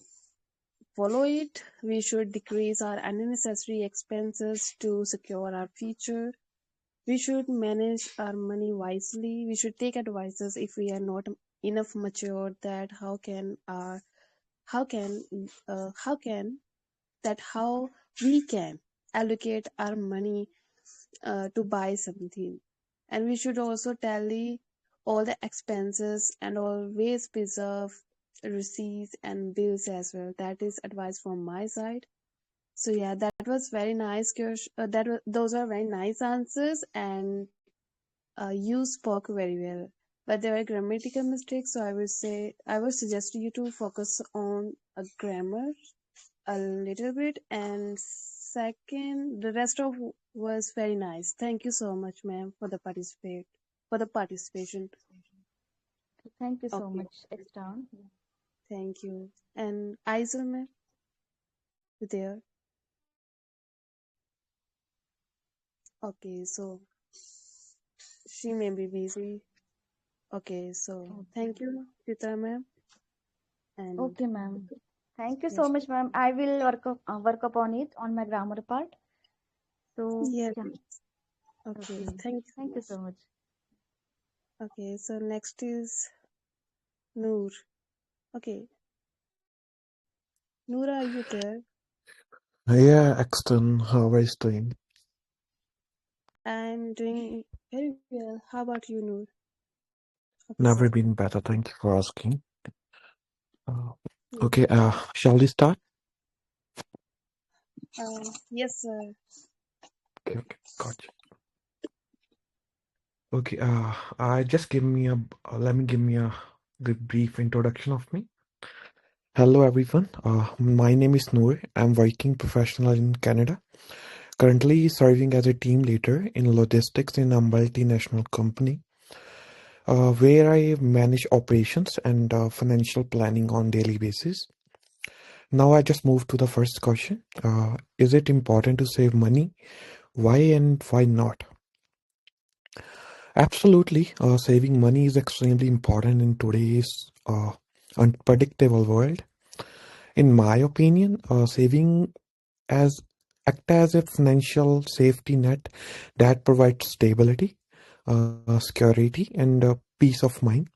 follow it. We should decrease our unnecessary expenses to secure our future. We should manage our money wisely. We should take advices if we are not enough mature, that how can how can that how we can allocate our money to buy something. And we should also tally all the expenses and always preserve receipts and bills as well. That is advice from my side. So yeah, that was very nice question. Those are very nice answers, and you spoke very well. But there were grammatical mistakes, so I would suggest you to focus on a grammar a little bit, and second, the rest of was very nice. Thank you so much, ma'am, for the participation. Thank you so Okay, much, Exton. thank you. And Aizul, ma'am, you there? Okay, so she may be busy. Okay, so thank you, Chitra ma'am, and Okay, ma'am. Thank you so yes, much, ma'am. I will work upon it on my grammar part. So yes. yeah. Okay, Okay. thank you so Thank you much. so much. Okay, so next is Noor. Okay, Noor, are you there? Yeah, Axton, how are you doing? I'm doing very well. How about you, Noor? Okay, Never sir. been better, thank you for asking. Uh, Mm. okay, shall we start? Yes, sir. Okay, gotcha. Okay, I just give me a let me give me a brief introduction of me. Hello everyone. My name is Noor. I'm working professional in Canada. Currently serving as a team leader in logistics in a multinational company, where I manage operations and financial planning on daily basis. Now I just move to the first question. Is it important to save money? Why and why not? Absolutely. Saving money is extremely important in today's unpredictable world. In my opinion, saving as act as a financial safety net that provides stability, security, and peace of mind.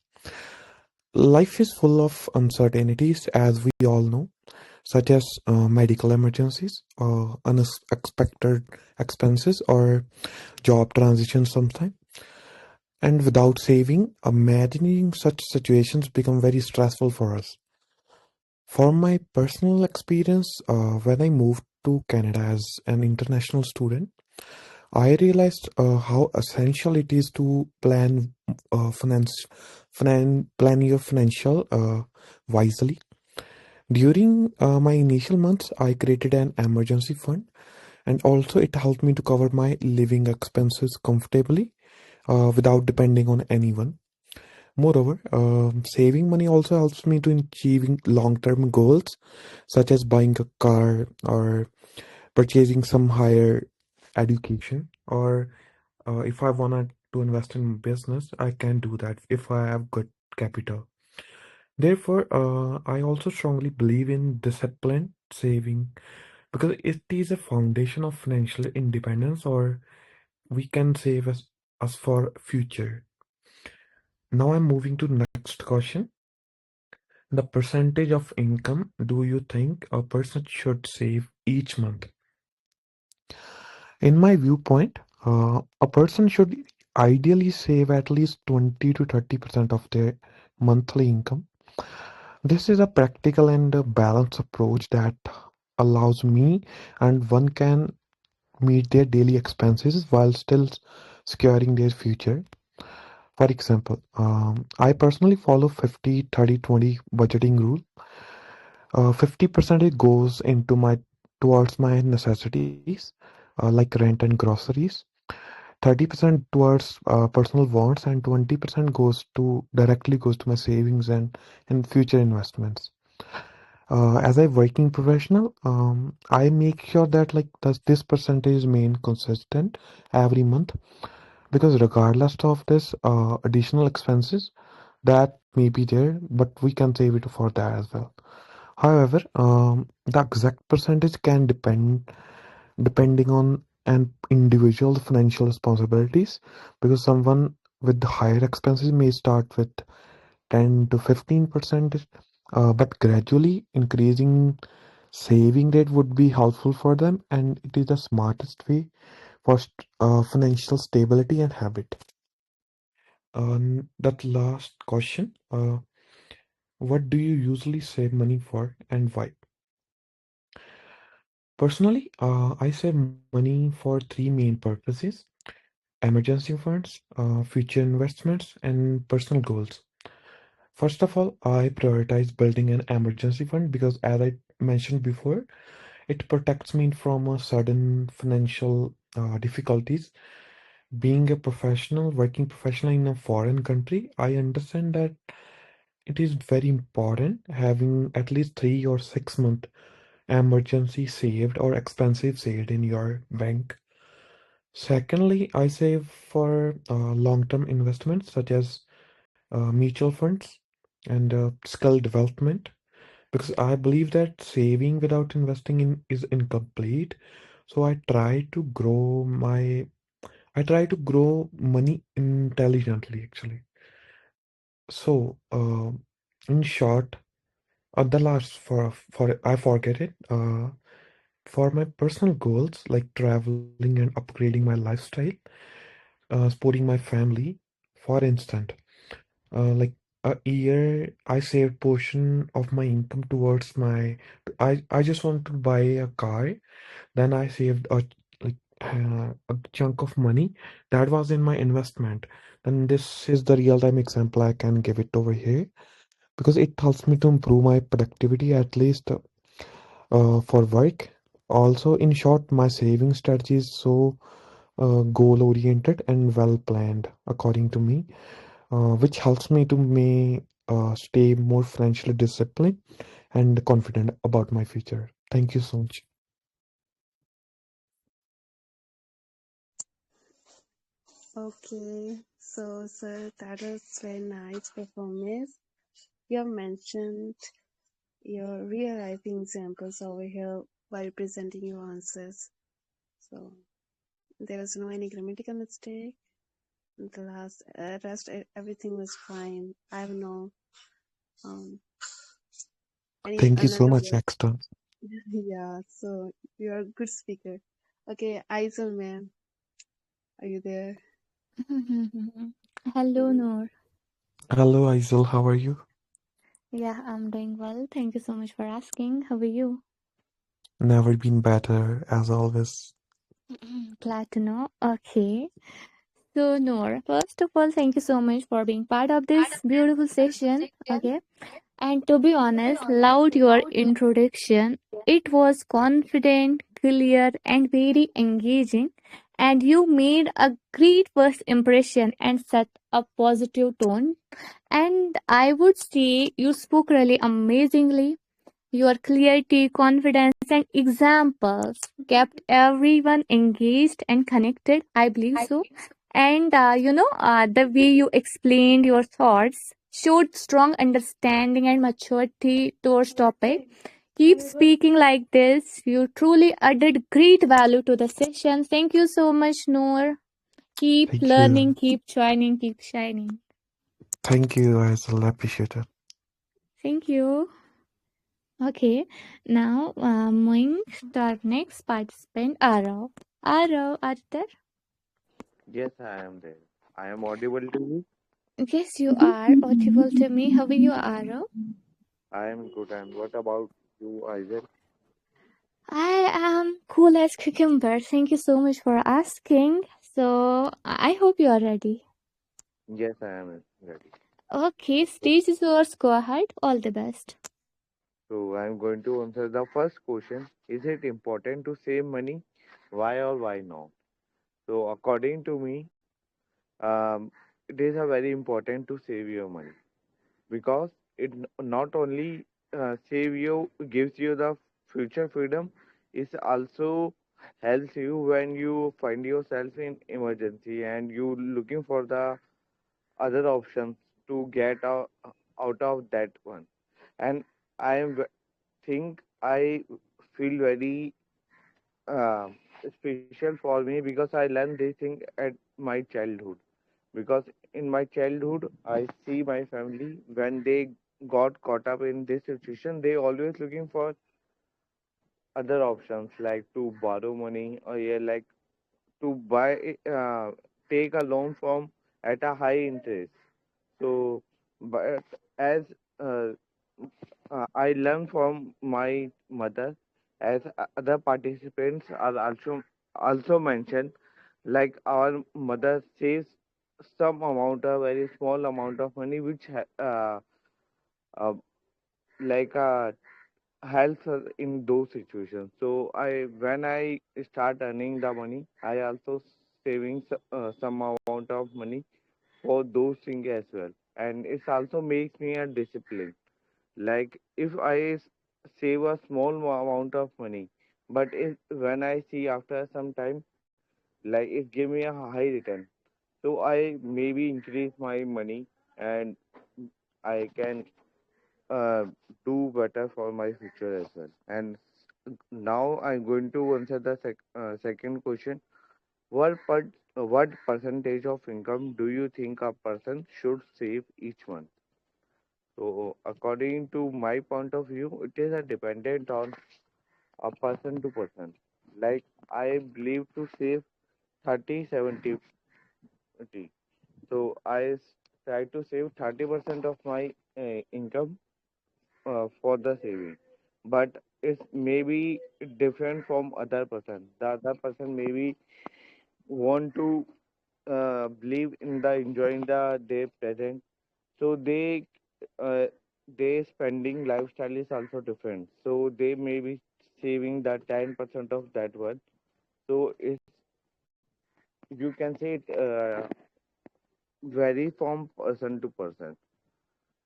Life is full of uncertainties, as we all know, such as medical emergencies, unexpected expenses, or job transitions sometimes. And without saving, imagining such situations become very stressful for us. For my personal experience, when I moved to Canada as an international student, I realized how essential it is to plan your financial wisely. During my initial months, I created an emergency fund, and also it helped me to cover my living expenses comfortably without depending on anyone. Moreover, saving money also helps me to achieving long-term goals, such as buying a car or purchasing some higher education, or if I wanted to invest in business, I can do that if I have good capital. Therefore, I also strongly believe in disciplined saving because it is a foundation of financial independence, or we can save us for future. Now I'm moving to next question. The percentage of income do you think a person should save each month? In my viewpoint, a person should ideally save at least 20 to 30% of their monthly income. This is a practical and a balanced approach that allows me and one can meet their daily expenses while still securing their future. For example, I personally follow 50-30-20 budgeting rule. 50% it goes into my towards my necessities, like rent and groceries. 30% towards personal wants, and 20% goes to directly goes to my savings and future investments. As a working professional, I make sure that like this percentage remain consistent every month, because regardless of this additional expenses that may be there, but we can save it for that as well. However, the exact percentage can depending on an individual financial responsibilities, because someone with the higher expenses may start with 10 to 15%, but gradually increasing saving rate would be helpful for them, and it is the smartest way for financial stability and habit. That last question, what do you usually save money for and why? Personally, I save money for three main purposes: emergency funds, future investments, and personal goals. First of all, I prioritize building an emergency fund because, as I mentioned before, it protects me from a sudden financial difficulties. Being a professional, working professional in a foreign country, I understand that it is very important having at least 3 or 6 month emergency saved or expensive saved in your bank. Secondly, I save for long-term investments such as mutual funds and skill development, because I believe that saving without investing in is incomplete. So I try to grow money intelligently actually. So in short, the last for I forget it. For my personal goals like traveling and upgrading my lifestyle, supporting my family, for instance, like a year I saved portion of my income towards my I just want to buy a car. Then I saved like a chunk of money that was in my investment. And this is the real-time example I can give it over here because it helps me to improve my productivity at least for work. Also, in short, my saving strategy is so goal-oriented and well-planned, according to me, which helps me to stay more financially disciplined and confident about my future. Thank you so much. Okay, so sir, that was very nice performance. You have mentioned your real life examples over here while presenting your answers. So there was no any grammatical mistake. The rest everything was fine. I have no um any Thank you so another much, word. Axton. Yeah, so you're a good speaker. Okay, Aizal ma'am, are you there? Hello, Noor. Hello, Aizal. How are you? Yeah, I'm doing well. Thank you so much for asking. How are you? Never been better, as always. Glad to know. Okay. So, Noor, first of all, thank you so much for being part of this beautiful session. Okay. And to be honest, loved your introduction. It was confident, clear, and very engaging. And you made a great first impression and set a positive tone. And I would say you spoke really amazingly. Your clarity, confidence, and examples kept everyone engaged and connected. I believe so. And the way you explained your thoughts showed strong understanding and maturity towards topic. Keep speaking like this. You truly added great value to the session. Thank you so much, Noor. Keep Thank learning, you. keep joining, keep shining. Thank you, Aizal. I appreciate it. Thank you. Okay, now moving to our next participant, Arav. Arav, are you there? Yes, I am there. I am audible to you. Yes, you are audible to me. How are you, Arav? I am good. And what about you, Isaac? I am cool as cucumber. Thank you so much for asking. So, I hope you are ready. Yes, I am ready. Okay, stage is yours. Go ahead. All the best. So I am going to answer the first question. Is it important to save money? Why or why not? So according to me, it is a very important to save your money because not only save you gives you the future freedom, it also helps you when you find yourself in emergency and you looking for the other options to get out of that one. And I think I feel very uh, special for me because I learned this thing at my childhood. Because in my childhood, I see my family when they got caught up in this situation, they always looking for other options like to borrow money or yeah, like to buy take a loan from at a high interest. So, but as uh, I learned from my mother, as other participants are also mentioned, like our mother saves some amount, a very small amount of money, which uh, like helps us in those situations. So when I start earning the money, I also saving some amount of money for those things as well, and it also makes me a discipline. Like if save a small amount of money, but when I see after some time, like it give me a high return, so I maybe increase my money and I can uh, do better for my future as well. And now I'm going to answer the second question. What percentage of income do you think a person should save each month? So, according to my point of view, it is a dependent on a person to person. Like I believe to save 30, 70, 30. So try to save 30% of my income for the saving. But is maybe different from other person. The other person maybe want to believe in the enjoying the day present, so uh, they spending lifestyle is also different, so they may be saving the 10% of that one. So it's, you can say it vary from person to person.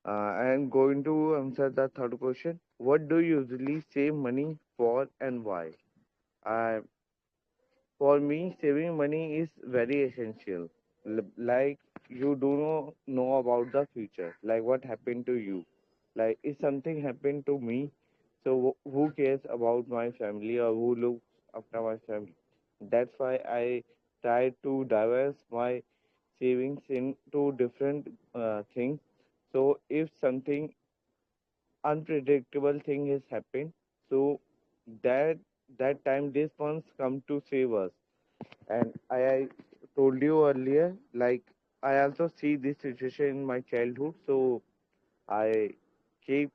I'm going to answer the third question. What do you usually save money for and why? uh, For me, saving money is very essential. Like, you do not know about the future, like what happened to you. Like, if something happened to me, so who cares about my family or who looks after my family? That's why I try to diverse my savings into different things. So if something unpredictable thing has happened, so that that time these funds come to save us. And I told you earlier, like, I also see this situation in my childhood, so I keep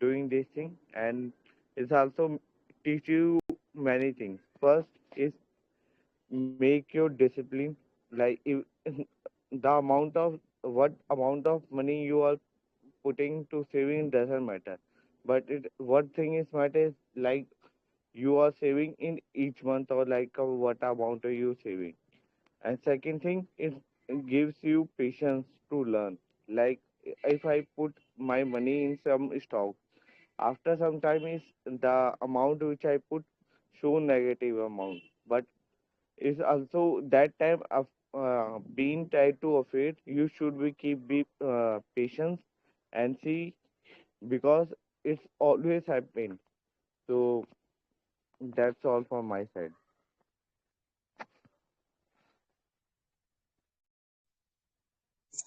doing this thing, and it's also teach you many things. First is make your discipline. Like, if the amount of what amount of money you are putting to saving doesn't matter, but what thing is matter is like you are saving in each month, or like what amount are you saving. And second thing is, it gives you patience to learn. Like, if I put my money in some stock, after some time is the amount which I put show negative amount. But it's also that time of being tied to of it, you should be patient and see, because it's always happening. So that's all from my side.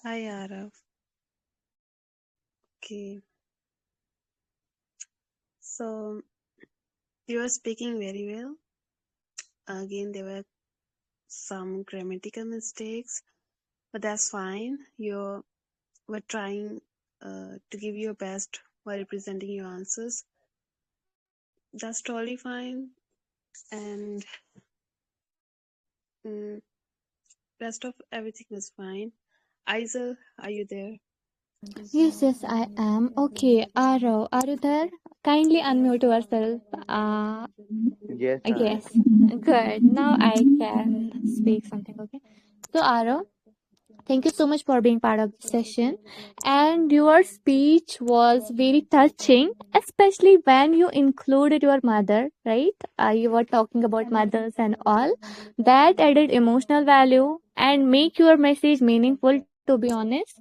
Hi, Arav. Okay, so you are speaking very well. Again, there were some grammatical mistakes, but that's fine. You were trying to give your best while representing your answers. That's totally fine. And mm, rest of everything is fine. Isel, are you there? Yes, I am. Okay, Arav, are you there? Kindly unmute yourself. Yes, I am. Yes, good. Now I can speak something, okay? So, Arav, thank you so much for being part of the session. And your speech was very touching, especially when you included your mother, right? You were talking about mothers and all. That added emotional value and make your message meaningful, to be honest.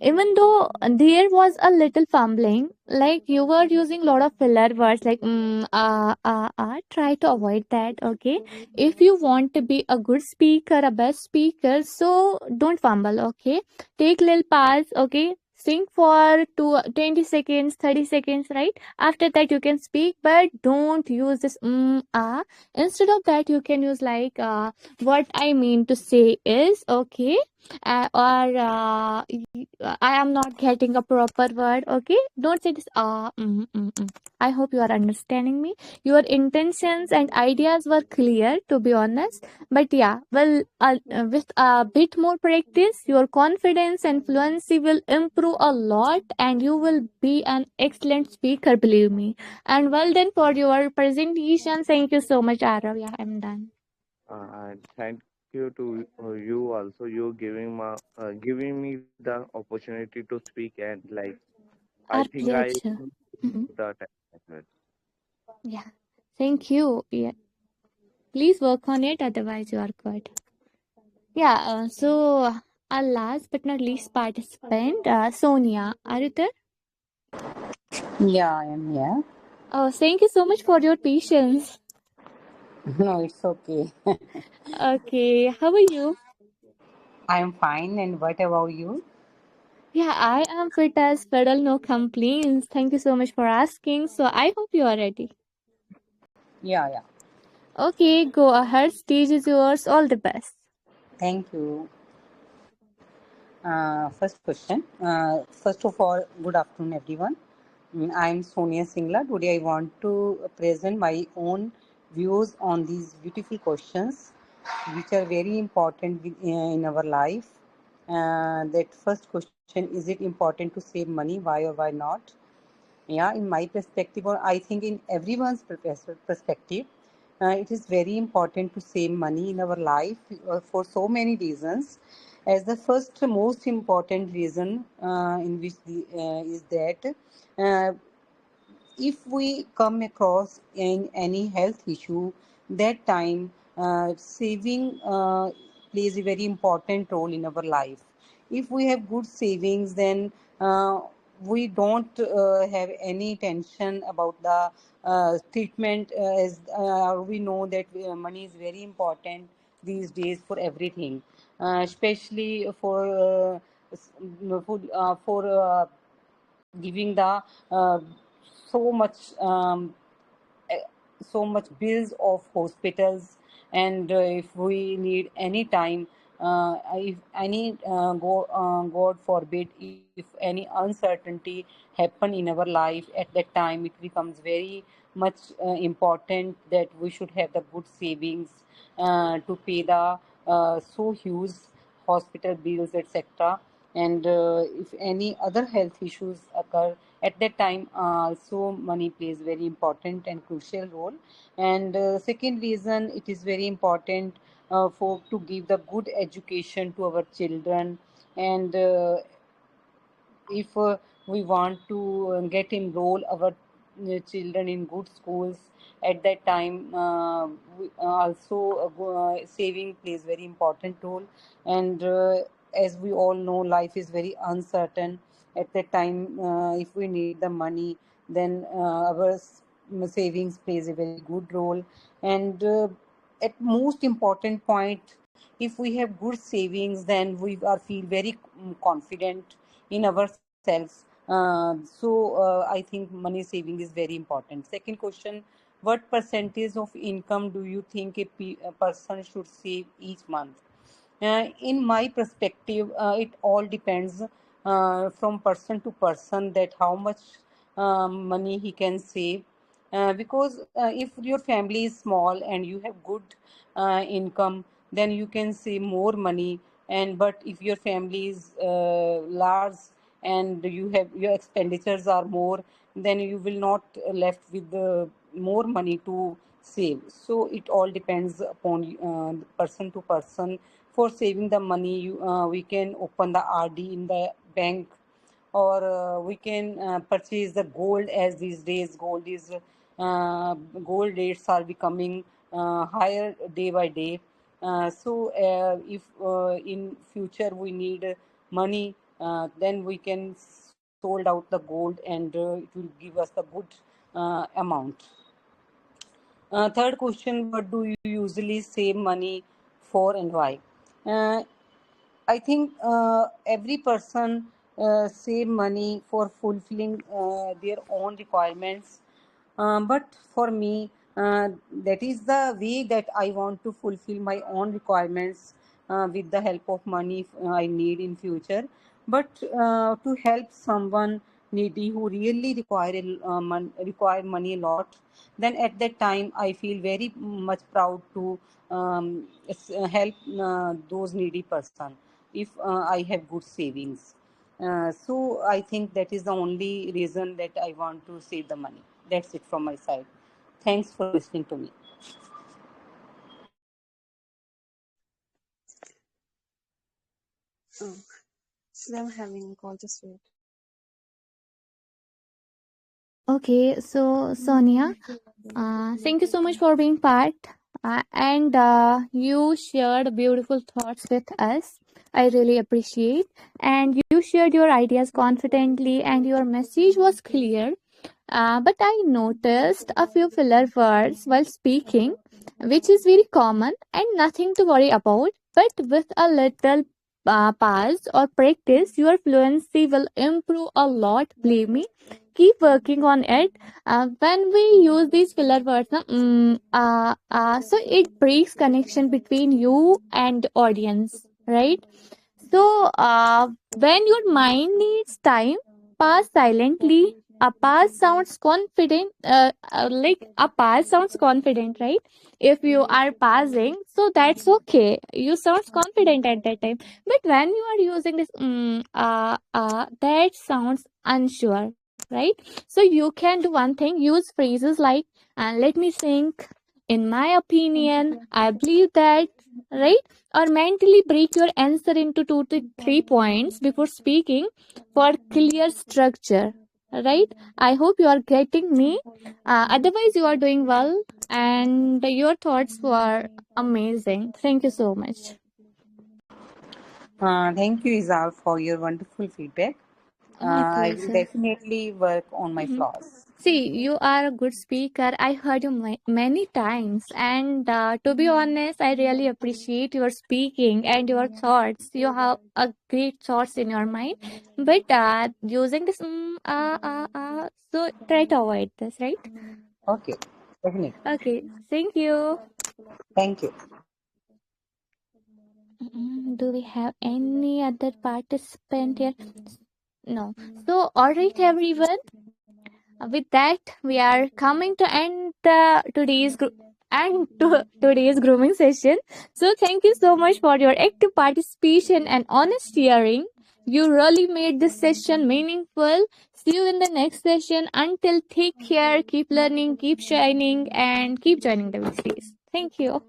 Even though there was a little fumbling, like you were using a lot of filler words like try to avoid that, okay? If you want to be a good speaker, a best speaker, so don't fumble, okay? Take little pause, okay? Sing for 20 seconds, 30 seconds, right? After that you can speak, but don't use this instead of that you can use like what I mean to say is, okay? I am not getting a proper word, okay? Don't say this I hope you are understanding me. Your intentions and ideas were clear, to be honest. But yeah, well, with a bit more practice, your confidence and fluency will improve a lot, and you will be an excellent speaker, believe me. And well done for your presentation. Thank you so much, Arav. Yeah, I'm done. And thank you to you also. You giving me the opportunity to speak, and like, I Our think I pleasure. Mhm. the time as well. Yeah, thank you. Yeah, please work on it, otherwise you are good. Yeah, so our last but not least participant, Sonia, are you there? Yeah, I am here. Oh, thank you so much for your patience. No, it's okay. Okay, how are you? I am fine. And what about you? Yeah, I am fit as fiddle, no complaints. Thank you so much for asking. So I hope you are ready. Yeah, yeah. Okay, go ahead. Stage is yours. All the best. Thank you. First question. First of all, good afternoon, everyone. I'm Sonia Singla. Today I want to present my own views on these beautiful questions, which are very important in our life. That first question, is it important to save money? Why or why not? Yeah, in my perspective, or I think in everyone's perspective, it is very important to save money in our life for so many reasons. As the first most important reason in which is that uh, if we come across in any health issue, that time saving plays a very important role in our life. If we have good savings, then we don't have any tension about the treatment, as we know that money is very important these days for everything, especially for giving the uh, so much eh, so much bills of hospitals, and if we need any time, if any god forbid, if any uncertainty happen in our life, at that time it becomes very much important that we should have the good savings to pay the so huge hospital bills, etc. And if any other health issues occur, at that time also money plays very important and crucial role. And second reason, it is very important for to give the good education to our children. And if we want to get enroll our children in good schools, at that time also saving plays very important role. And as we all know, life is very uncertain. At that time, if we need the money, then our savings plays a very good role. And at most important point, if we have good savings, then we are feel very confident in ourselves. So I think money saving is very important. Second question, what percentage of income do you think a person should save each month? In my perspective, it all depends from person to person, that how much money he can save. Because if your family is small and you have good income, then you can save more money. And but if your family is large and you have your expenditures are more, then you will not left with the more money to save. So it all depends upon person to person. For saving the money, we can open the RD in the bank, or we can purchase the gold, as these days gold rates are becoming higher day by day. If in future we need money, then we can sold out the gold, and it will give us the good amount. Third question, what do you usually save money for and why? Uh, I think every person save money for fulfilling their own requirements. But for me, that is the way that I want to fulfill my own requirements with the help of money I need in future. But to help someone needy who really require money a lot, then at that time I feel very much proud to help those needy person if I have good savings. So I think that is the only reason that I want to save the money. That's it from my side. Thanks for listening to me. Oh, still I'm having a call. Just wait. Okay, so Sonia, thank you so much for being part, and you shared beautiful thoughts with us. I really appreciate, and you shared your ideas confidently, and your message was clear. But I noticed a few filler words while speaking, which is very common and nothing to worry about. But with a little pause or practice, your fluency will improve a lot. Believe me, keep working on it. When we use these filler words, so it breaks connection between you and audience, right? So when your mind needs time, pause silently, a pass sounds confident, like a pass sounds confident, right? If you are passing, so that's okay, you sounds confident at that time. But when you are using this that sounds unsure, right? So you can do one thing, use phrases like let me think, in my opinion, I believe that, right? Or mentally break your answer into 2 to 3 points before speaking for clear structure, right? I hope you are getting me. Otherwise, you are doing well, and your thoughts were amazing. Thank you so much. Thank you, Izal, for your wonderful feedback. My I will pleasure. definitely work on my flaws. See, you are a good speaker. I heard you many times, and to be honest, I really appreciate your speaking and your thoughts. You have a great thoughts in your mind, but using this, so try to avoid this, right? Okay, definitely. Okay, thank you. Thank you. Do we have any other participant here? No. So, all right, everyone. With that, we are coming to end today's grooming session. So, thank you so much for your active participation and honest sharing. You really made this session meaningful. See you in the next session. Until, take care, keep learning, keep shining, and keep joining the weeklies. Thank you.